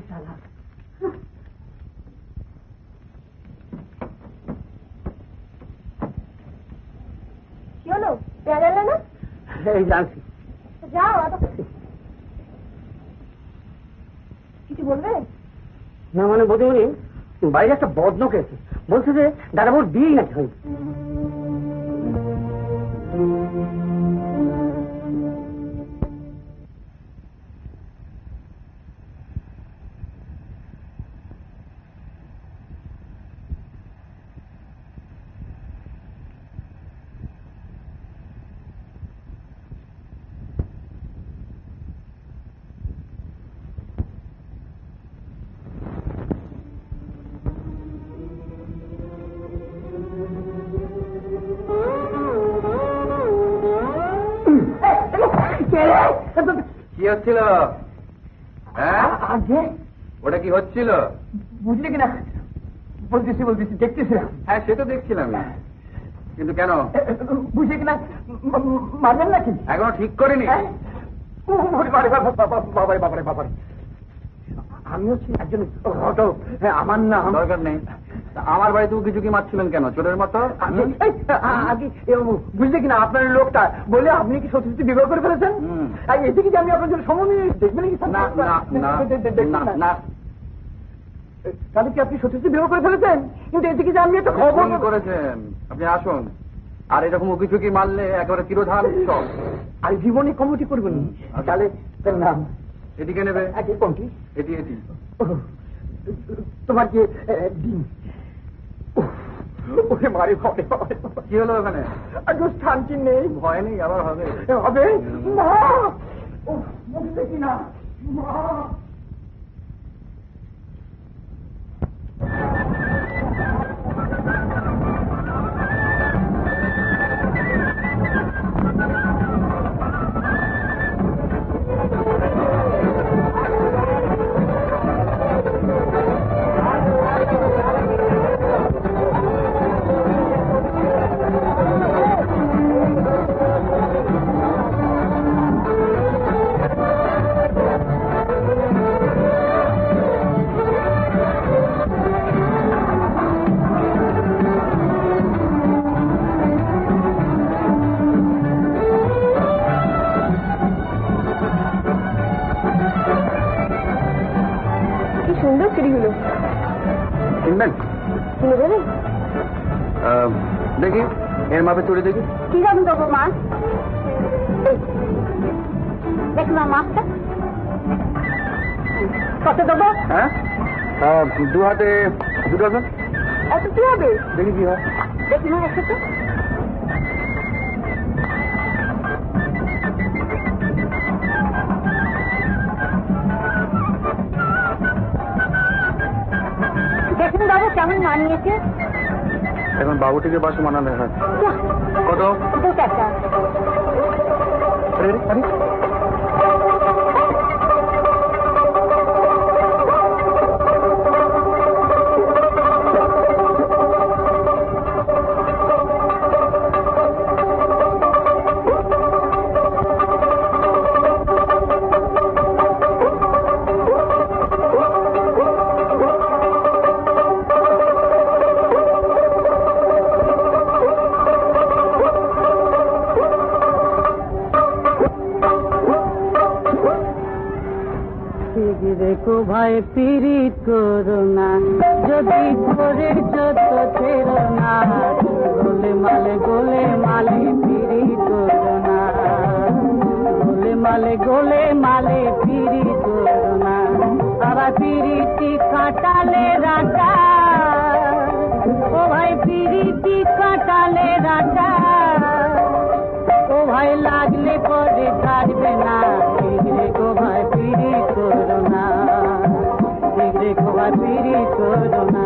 চালা। কি হলো, পেয়ারা এলো না? এই জানছি। যাও, কিছু বলবে না? মানে বৌদিমণি বাইরে একটা বদলোক এসে বলছে যে দাদাবুর বিয়ে নাকি হয়। কি হচ্ছিল? হ্যাঁ, ওটা কি হচ্ছিল বুঝলি কিনা? বলতেছি বলতেছি, দেখতেছিলাম। হ্যাঁ সে তো দেখছিলাম, কিন্তু কেন বুঝলি কিনা? মারবেন নাকি? এখনো ঠিক করিনি। বাবারে বাবারে বাবারে, আমি হচ্ছি একজন ঘটক, আমার নাম। দরকার নেই। আমার বাড়িতে কিছু কি মারছিলেন কেন চোরের মতো? আগে বুঝলে কিনা আপনার লোকটা বলে আপনি কি সত্যি সত্যি বিবাহ করে ফেলেছেন? এদিকে যে আমি আপনার জন্য সময় নিয়ে দেখবেন কি? না, তাহলে কি আপনি সত্যি সত্যি বিবাহ করে ফেলেছেন? কিন্তু এদিকে যে আমি একটা খবর করেছেন। আপনি আসুন, আর এরকম কিছু কি মারলে একেবারে তিরোধান সব। আর জীবনে কমিটি করবেন। তাহলে নাম এদিকে নেবে। কোনটি? এটি এটি। তোমার কি ডিম? মারি হবে। কি হলো ওখানে? শান্তি নেই। ভয় নেই, আবার হবে হবে। মা দেখি না, মা। কিনবেন? কিনে দেবে? দেখি এর মাপে চড়ে দেখি। কি দাম দেবো মা? দেখলাম মাপটা কত দেবো? হ্যাঁ 2 হাতে 2 ডজন। এত কি হবে? দেখি কি হয়। দেখি মা একসাথে। দেখুন বাবু কেমন মানিয়েছে। এখন বাবুটিকে বাসে মানালে হয়। কত? 2 টাকা। দেখো ভাই পিরিত করো না, যদি করে যত ছেড়ো না, গোলে মালে পিরিত করো না, গোলে মালে পিরিত করো না, আবার পিরিতি কাটালে রাজা, ও ভাই পিরিতি কাটালে রাজা, ও ভাই লাগলে পরে ছাড়বে না, দেখো ভাই পিরিত করো না, দেখো ভাই পিরিত করো না।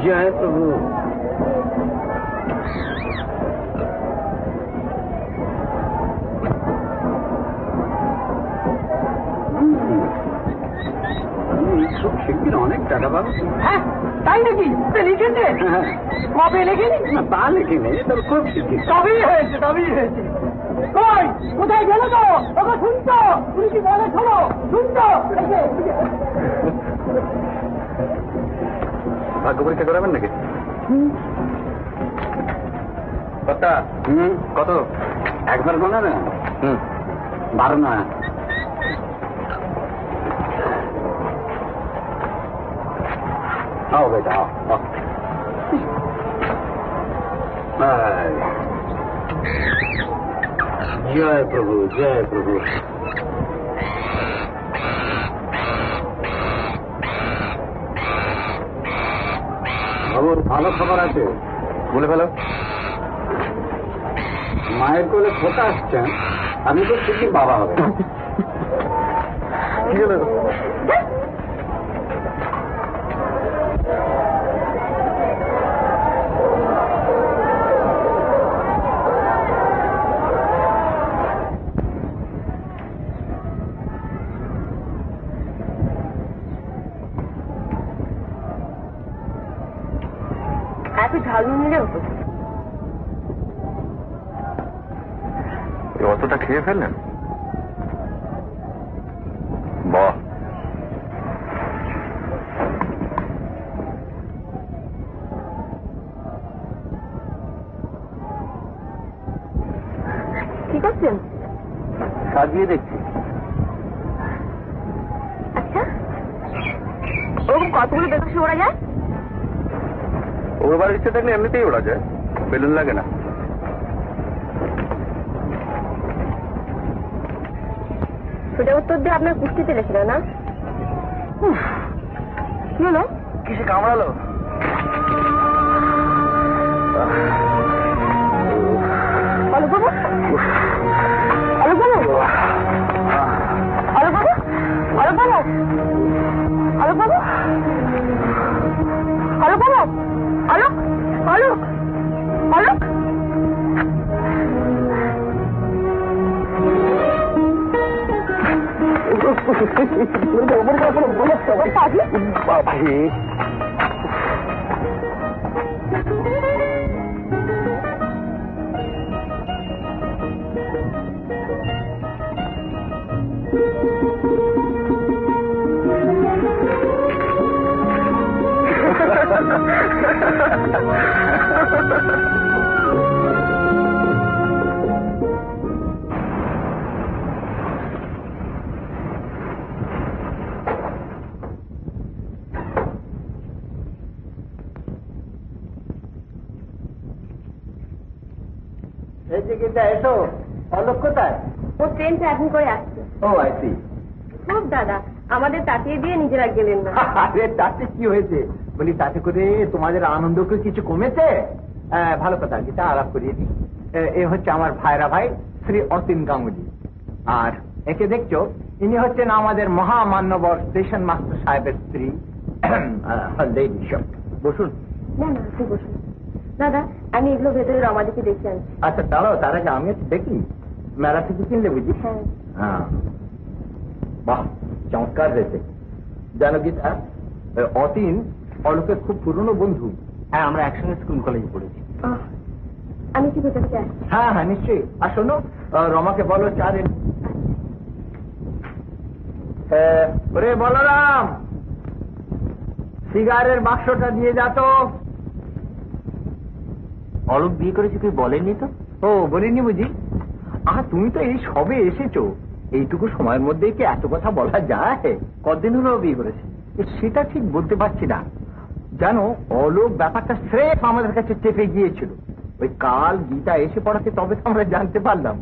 জয় প্রভু। খুব শিগগির অনেক টাকা পাবো। হ্যাঁ তাই নাকি? লিখেছে? কবে লেখেনি? তা লিখিনি, তবে খুব শিগগির। তবেই হয়েছে, তবেই হয়েছে। কই কোথায় গেল তো? ওকে শুনছো? তুমি কি বলে শোনো, শুনছো? ভাগ্য পরীক্ষা করাবেন নাকি? কত? কত? একবার গোনা না? 12 না। आओ बेटा आओ। जय प्रभु जय प्रभु। খবর ভালো খবর আছে, বলে ফেলো। মায়ের কোলে খোকা আসছেন, আমি তো ঠিকই বাবা হবে। কি হলো? এত ঝাল নিলে হতো। অতটা খেয়ে ফেললেন? বাহ, কি করছেন? সাজিয়ে দেখছি। আচ্ছা, ওরকম কতগুলো বেগুন ওরা যায়? ওড়বার ইচ্ছে থাকলে এমনিতেই ওড়া যায়, বেলুন লাগে না। সোজা উত্তর দিয়ে আপনার কুস্তিতে লেছিল না? কি হলো? কিসে কামড়ালো? অলোক বাবু, অলোক বাবু, অলোক বাবু, অলোক বাবু, অলোক বাবু, অলোক বাবু, অলোক, অলোক, অলোক। এসো, অলোক কোথায়? ও ট্রেন ট্রাভেল করে আসছে। ও আইসি। খুব দাদা, আমাদের তাতিয়ে দিয়ে নিজেরা গেলেন না। আরে তাতে কি হয়েছে? বলি তাতে করে তোমাদের আনন্দ কি কিছু কমেছে? ভালো কথা, গীতা আলাপ করিয়ে দিই। এ হচ্ছে আমার ভাইরা ভাই শ্রী অতীন গাঙ্গুলি, আর একে দেখছো, ইনি হচ্ছেন আমাদের মহামান্যবর স্টেশন মাস্টার সাহেবের স্ত্রী লেডি শপ। বসুন। না না, আপনি বসুন। দাদা, আমি এগুলো ভেতরে রমাদিকে দেখে আনছি। আচ্ছা দাঁড়াও, তার আগে আমি একটু দেখি। মেলা থেকে কিনলে বুঝি? হ্যাঁ। হ্যাঁ, বাহ, চমৎকার হয়েছে। জানো গীতা, অতীন অলোকের খুব পুরনো বন্ধু। হ্যাঁ, আমরা একসঙ্গে স্কুল কলেজে পড়েছি। আমি কি ভেতরে চাই? হ্যাঁ হ্যাঁ নিশ্চয়ই। আর শোনো, রমাকে বলো চা দেন। ওরে বলরাম, সিগারের বাক্সটা দিয়ে যা তো। অলোক বিয়ে করেছে তুই বলেননি তো? ও বলিনি বুঝি? তুমি তো এই সবে এসেছো, এইটুকু সময়ের মধ্যে কি এত কথা বলা যায়? কতদিন হলো বিয়ে করেছে? সেটা ঠিক বলতে পারছি না। জানো, অলোক ব্যাপারটা স্রেফ আমাদের কাছে চেপে গিয়েছিল। ওই কাল গীতা এসে পড়াতে তবে তো আমরা জানতে পারলাম।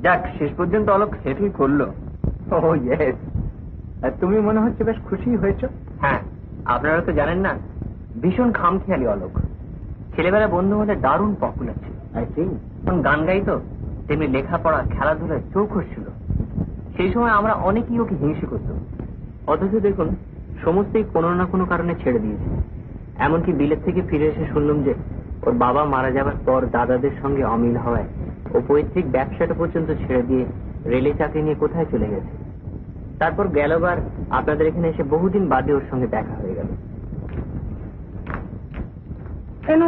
যাক, শেষ পর্যন্ত অলোক সেটল করলো। ও ইয়েস। তুমি মনে হচ্ছে বেশ খুশি হয়েছ? হ্যাঁ, আপনারা তো জানেন না, ভীষণ খামখেয়ালি অলোক। ছেলেবেলা বন্ধু হলে দারুণ পপুলার ছিল। তখন গান গাইতো, তেমনি লেখাপড়া খেলাধুলায় চৌখস ছিল। সেই সময় আমরা অনেকেই ওকে হিংসে করত। অথচ দেখুন, সমস্তই কোনো না কোনো কারণে ছেড়ে দিয়েছে। এমনকি বিলেত থেকে ফিরে এসে শুনলাম যে ওর বাবা মারা যাবার পর দাদাদের সঙ্গে অমিল হওয়ায় ও পৈতৃক ব্যবসাটা পর্যন্ত ছেড়ে দিয়ে রেলে চাকরি নিয়ে কোথায় চলে গেছে। তারপর গেলবার আপনাদের এখানে এসে বহুদিন বাদে ওর সঙ্গে দেখা হয়ে গেল।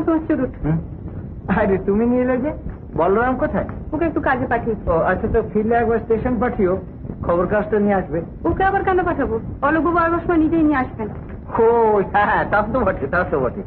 তোমার চুরুট। আরে তুমি নিয়ে এলে যে, বলরাম কোথায়? ওকে একটু কাজে পাঠিয়েছি। ও আচ্ছা, তো ফিরলে একবার স্টেশন পাঠিও, খবর কাজটা নিয়ে আসবে। ওকে আবার কেন পাঠাবো? অলোকবাবু আসবার সময় নিজেই নিয়ে আসবেন। ও হ্যাঁ, তা তো বটে, তা তো বটে।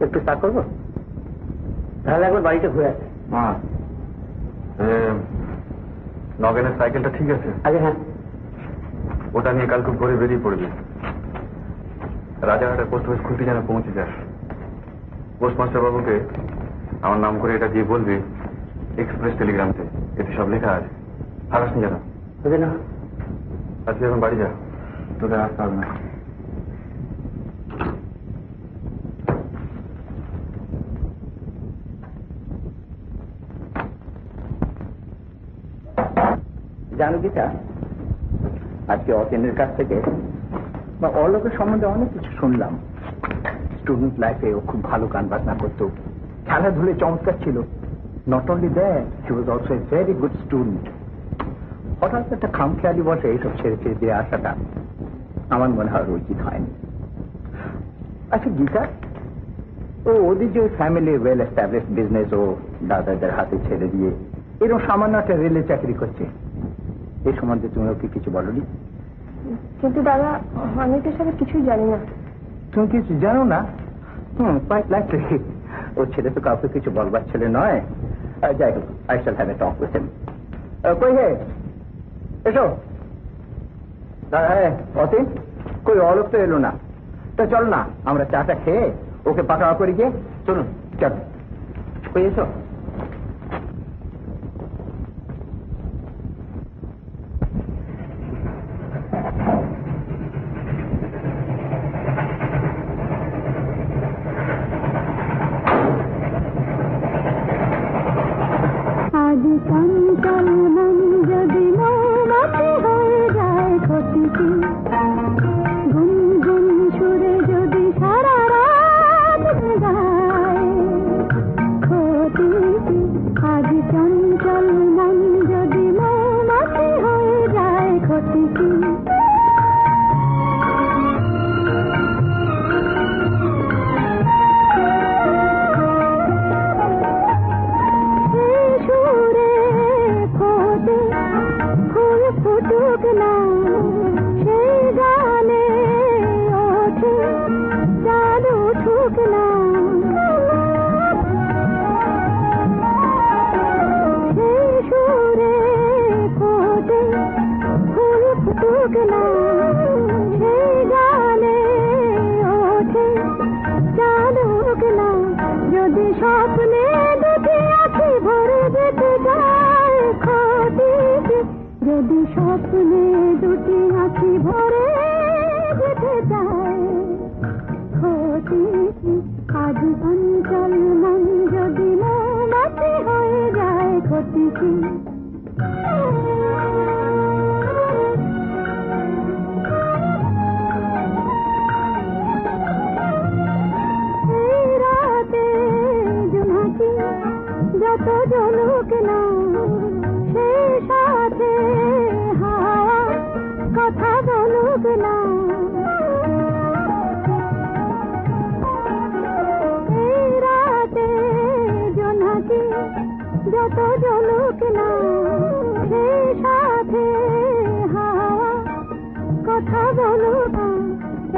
একটু চা করবো, তাহলে একবার বাড়িতে ঘুরে আসে। নগেনের সাইকেলটা ঠিক আছে? আগে হ্যাঁ, ওটা নিয়ে কাল খুব ভোরে বেরিয়ে পড়বি। রাজারহাটের পোস্ট অফিস খুলতে যেন পৌঁছে যাস। পোস্টমাস্টার বাবুকে আমার নাম করে এটা দিয়ে বলবি এক্সপ্রেস টেলিগ্রামতে, এতে সব লেখা আছে। ভাগাস নি যেন। না আজকে এখন বাড়ি যা, তোদের আসতে হবে না। জানো গীতা, আজকে অতীনের কাছ থেকে বা অলোকের সম্বন্ধে অনেক কিছু শুনলাম। স্টুডেন্ট লাইফে ও খুব ভালো গান বাজনা করতো, খেলাধুলে চমৎকার ছিল। Not only that, he was also a very good student. হঠাৎ একটা খামখেয়ালি বসে এইসব ছেড়ে ছেড়ে দিয়ে আসাটা আমার মনে হয় উচিত হয়নি। আচ্ছা গীতা, ওদের যে ফ্যামিলি ওয়েল এস্টাবলিশ বিজনেস ও দাদাদের হাতে ছেড়ে দিয়ে এরকম সামান্য একটা রেলে চাকরি করছে, এই সম্বন্ধে তুমি ওকে কিছু বলনি? কিন্তু দাদা, আমি তো সব কিছুই জানি না। তুমি কিছু জানো না? Quite likely. ও ছেলে তো কাউকে কিছু বলবার ছেলে নয়। যাই হোক, I shall have a talk with him. কই হে, এসো। হ্যাঁ অতীন, কই অলোক তো এলো না। তো চল না, আমরা চাটা খেয়ে ওকে পাঠাওয়া করি গিয়ে। চলুন চল, কই এসো। যত জলুক না হলো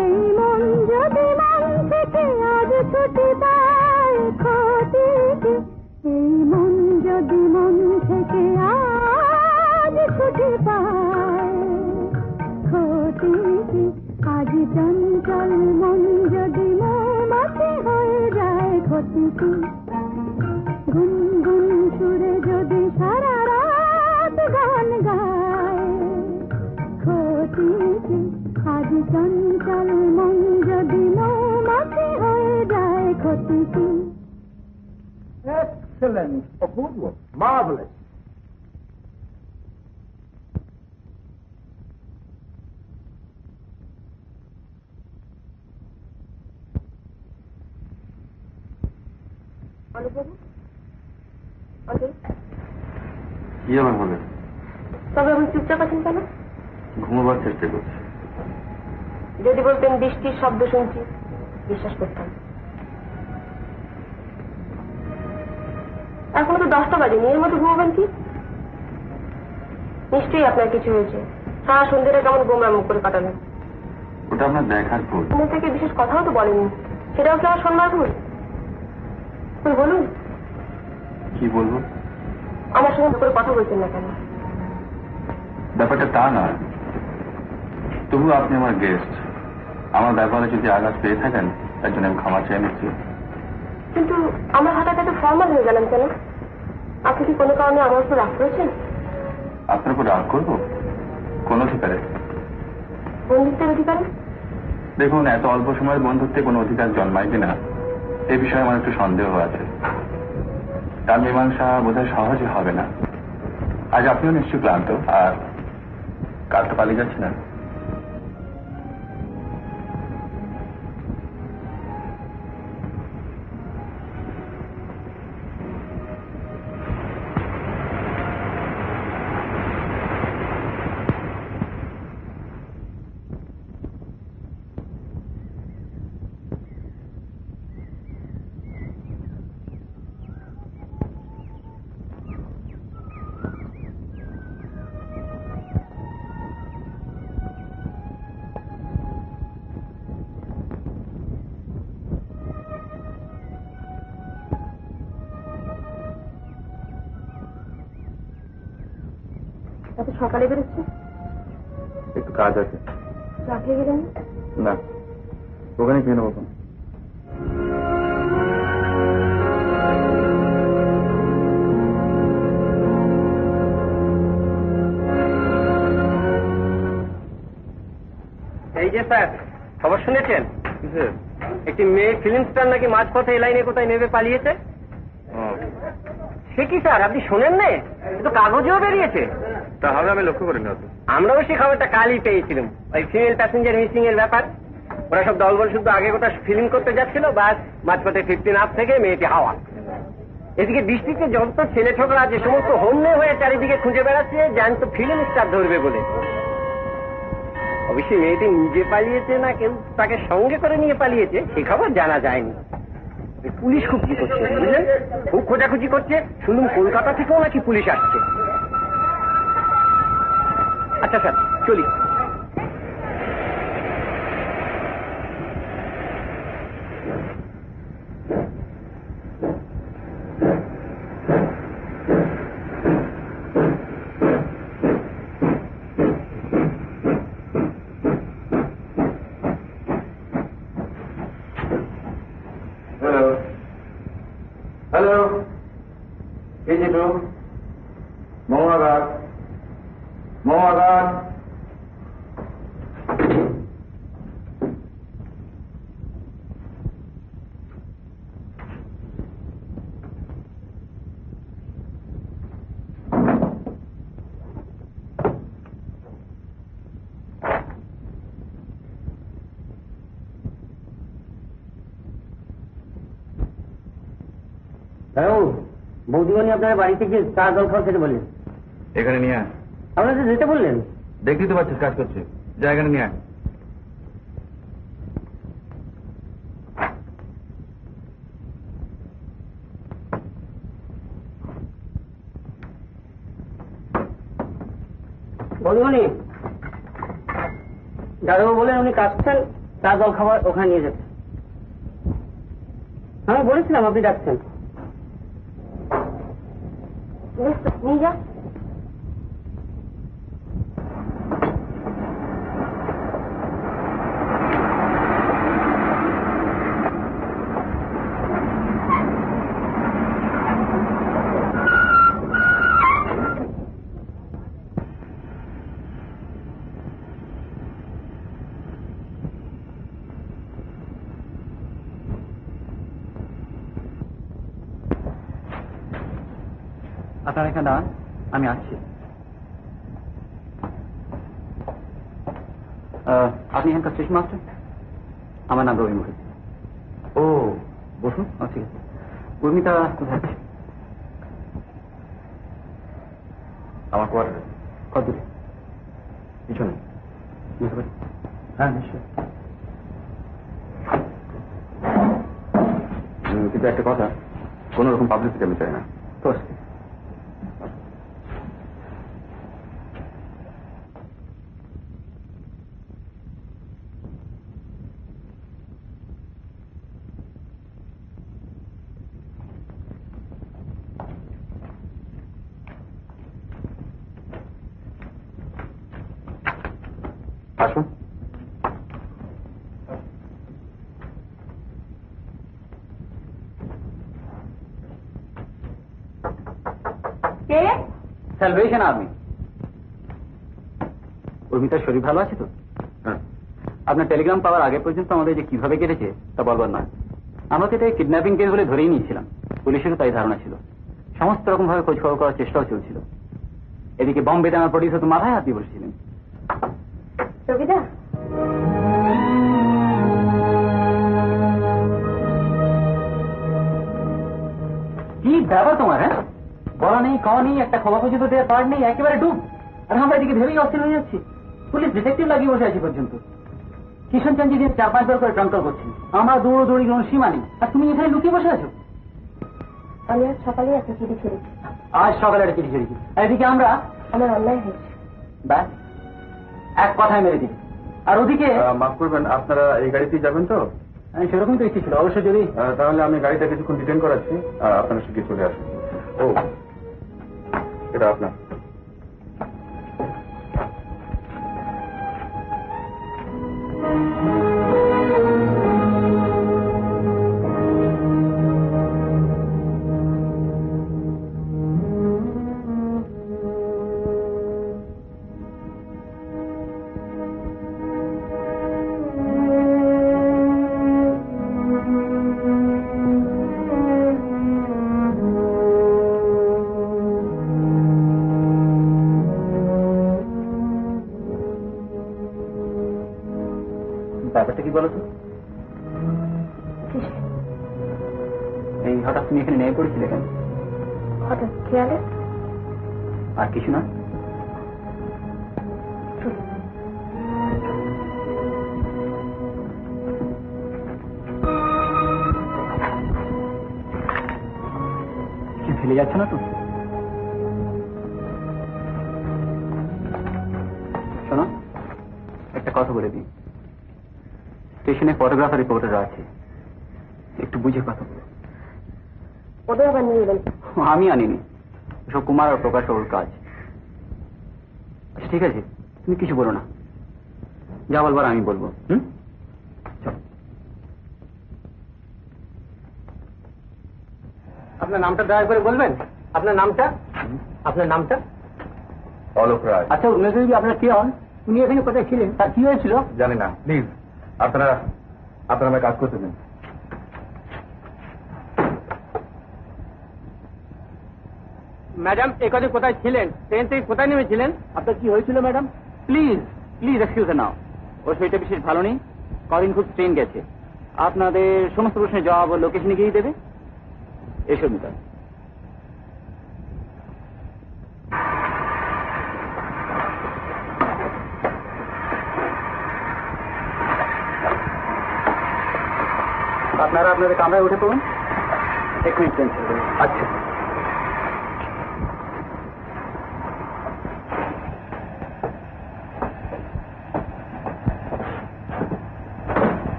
এই মন যদি মন থেকে আজ ছুটি পায় ক্ষতি কি এই মন যদি মন থেকে আজ ছুটি পায় ক্ষতি কি আজ চঞ্চল মন যদি মৌমাছি হয়ে যায় ক্ষতি কি গুনগুন সুরে যদি সারা রাত গান গায় ক্ষতি কি আজ চঞ্চল মন যদি মৌমাছি হয়ে যায় ক্ষতি কি Excellent, অপূর্ব, marvelous. কি আবার হবে? তবে এখন চুপচাপ আছেন কেন? ঘুমাবার চেষ্টা করছি। যদি বলতেন বৃষ্টির শব্দ শুনছি বিশ্বাস করতাম। এখন তো 10টা বাজেনি, এর মধ্যে ঘুমাবেন কি? নিশ্চয়ই আপনার কিছু হয়েছে। সারা সন্ধ্যেটা কেমন গোমরা মুখ করে কাটালেন। ওটা আপনার দেখার ভুল। মনে থেকে বিশেষ কথাও তো বলেনি, সেটাও কি আমার শোনবার ভুল? বলুন কি বলবো? আমার সঙ্গে করে কথা বলছেন না কেন? ব্যাপারটা তা নয়, তবু আপনি আমার গেস্ট, আমার ব্যাপারে যদি আঘাত পেয়ে থাকেন তার জন্য আমি ক্ষমা চেয়ে নিচ্ছি। কিন্তু আমার হঠাৎ এত ফর্মাল হয়ে গেলাম কেন? আপনি কি কোনো কারণে আমার উপর রাগ করেছেন? আপনার উপর রাগ করবো? কোন অধিকারে? বন্ধুত্বের অধিকারে? দেখুন, এত অল্প সময়ের বন্ধুত্বে কোনো অধিকার জন্মায় কিনা এই বিষয়ে আমার একটু সন্দেহ আছে। তার মীমাংসা বোধহয় সহজে হবে না। আজ আপনিও নিশ্চয়ই ক্লান্ত, আর কাল তো পালিয়ে যাচ্ছে না। এত সকালে বেরোচ্ছে? একটু কাজ আছে। চা খেয়ে গেলেন না, ওখানে খেয়ে নেবো। এই যে স্যার, খবর শুনেছেন? একটি মেয়ে ফিল্ম স্টার নাকি মাঝপথে এই লাইনে কোথায় নেমে পালিয়েছে। সে কি স্যার, আপনি শোনেন না? তো কাগজেও বেরিয়েছে। তাহলে আমি লক্ষ্য করিনি। আমরাও সেই খবরটা কালই পেয়েছিলাম, ওই ফিমেল প্যাসেঞ্জার মিসিং এর ব্যাপার। ওরা সব দলবল শুধু আগে গোটা ফিল্ম করতে যাচ্ছিল, বাস মাঝপথে 15 আপ থেকে মেয়েটি হাওয়া। এদিকে বৃষ্টিতে যত ছেলে ছোকরা যে সমস্ত হন্যে হয়ে চারিদিকে খুঁজে বেড়াচ্ছে জ্যান্ত ফিল্ম স্টার ধরবে বলে। অবশ্যই মেয়েটি নিজে পালিয়েছে না কেউ তাকে সঙ্গে করে নিয়ে পালিয়েছে সে খবর জানা যায়নি। পুলিশ খুব কি করছে বুঝলেন, খুব খোঁজাখুঁজি করছে। শুনুন কলকাতা থেকেও নাকি পুলিশ আসছে। আচ্ছা স্যার, চলি। হ্যালো, এই যে মোহাম্মদ মোহাম্মদ বৌদিমণি আপনার বাড়ি থেকে চা জল খাওয়া খেতে বললেন। এখানে নিয়ে আয়। আপনারা যেতে বললেন? দেখতেই তো পাচ্ছিস কাজ করছে, যা এখানে নিয়ে আয়। বৌদিমণি, দাদাবাবু বলেন উনি কাটছেন, চা জল খাবার ওখানে নিয়ে যেতে। আমি বলেছিলাম আপনি ডাকছেন। নিয়ে যা। আপনার এখানে দাঁড়ান, আমি আসছি। আপনি এখানকার স্টেশন মাস্টার? আমার নাম রবি মুখার্জি। ও বসুন। ঠিক আছে। উর্মিতা কোথায় আছে? আমার কোয়ার্টারে। কত দূরে? পিছনে। বুঝতে পারি। হ্যাঁ নিশ্চয়। কিন্তু একটা কথা, কোন রকম পাবলিসিটি আমি চাই না। তো আসুন। কে? Salvation army. উর্মিতার শরীর ভালো আছে তো? হ্যাঁ। আপনার টেলিগ্রাম পাওয়ার আগে পর্যন্ত আমাদের যে কিভাবে কেটেছে তা বলবার নয়। আমরা তো এটা কিডন্যাপিং কেস বলে ধরেই নিয়েছিলাম। পুলিশেরও তাই ধারণা ছিল। সমস্ত রকম ভাবে খোঁজ খবর করার চেষ্টাও চলছিল। এদিকে বম্বেতে আমার প্রডিউসার তো মাথায় হাত দিয়ে বসেছিলেন। রবিদা, কি ব্যাপার তোমার? হ্যাঁ, বলা নেই, খাওয়া নেই, একটা খবর পর্যন্ত দেওয়ার পার্ট নেই, একেবারে ডুব। আর আমরা এদিকে ভেবেই অস্থির হয়ে যাচ্ছি। পুলিশ ডিটেকটিভ লাগিয়ে বসে আছে পর্যন্ত। কিষণ চান্দি দিন 4-5 বার করে ট্রান্সফার করছি। আমরা দৌড়ি কোনো সীমা নেই, আর তুমি এখানে লুকিয়ে বসে আছো। আমি আজ সকালে একটা চিঠি ছেড়েছি। আজ সকালে একটা চিঠি ছেড়েছি, আর এদিকে আমরা। আমার অন্যায় হয়েছে। ব্যাস, এক কথায় মেরে দিই। আর ওদিকে মাফ করবেন, আপনারা এই গাড়িতেই যাবেন তো? সেরকম তো ইচ্ছে ছিল অবশ্য। যদি তাহলে আমি গাড়িটা কিছুক্ষণ ডিটেন করাচ্ছি, আপনারা শিখে চলে আসুন। ও এটা আপনার। ব্যাপারটা কি বলো তো? এই হঠাৎ তুমি এখানে নেমে পড়েছিলে কেন? হঠাৎ খেয়ালে। আর কিছু না? ফেলে যাচ্ছ না তো? শোনো, একটা কথা বলে দিই। স্টেশনে ফটোগ্রাফার রিপোর্টাররা আছে, একটু বুঝে কথা বলো। ওদের আবার নিয়ে এলেন? আমি আনিনি, সব কুমার আর প্রকাশ বাবুর কাজ। আচ্ছা ঠিক আছে, তুমি কিছু বলো না, যা বলবার আমি বলবো। চলো। আপনার নামটা দয়া করে বলবেন? আপনার নামটা? আপনার নামটা? অলোক রায়। আচ্ছা উনি আপনার কে হন? উনি এখানে কোথায় ছিলেন? তার কি হয়েছিল? জানি না, প্লিজ আপনারা আমায় কাজ করতে দিন। ম্যাডাম একদিন কোথায় ছিলেন? ট্রেন থেকে কোথায় নেমেছিলেন? আপনার কি হয়েছিল ম্যাডাম? প্লিজ প্লিজ এক্সকিউজ নাও। ওর শরীরটা বিশেষ ভালো নেই, কদিন খুব ট্রেন গেছে। আপনাদের সমস্ত প্রশ্নের জবাব ও লোকেশনে গিয়েই দেবে। এসব মিতা। আপনারা আপনাদের কামরায় উঠে পড়ুন, এক্ষুনি ট্রেন ছেড়ে দেবে। আচ্ছা।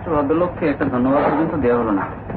ভদ্রলোককে একটা ধন্যবাদ পর্যন্ত দেওয়া হলো না।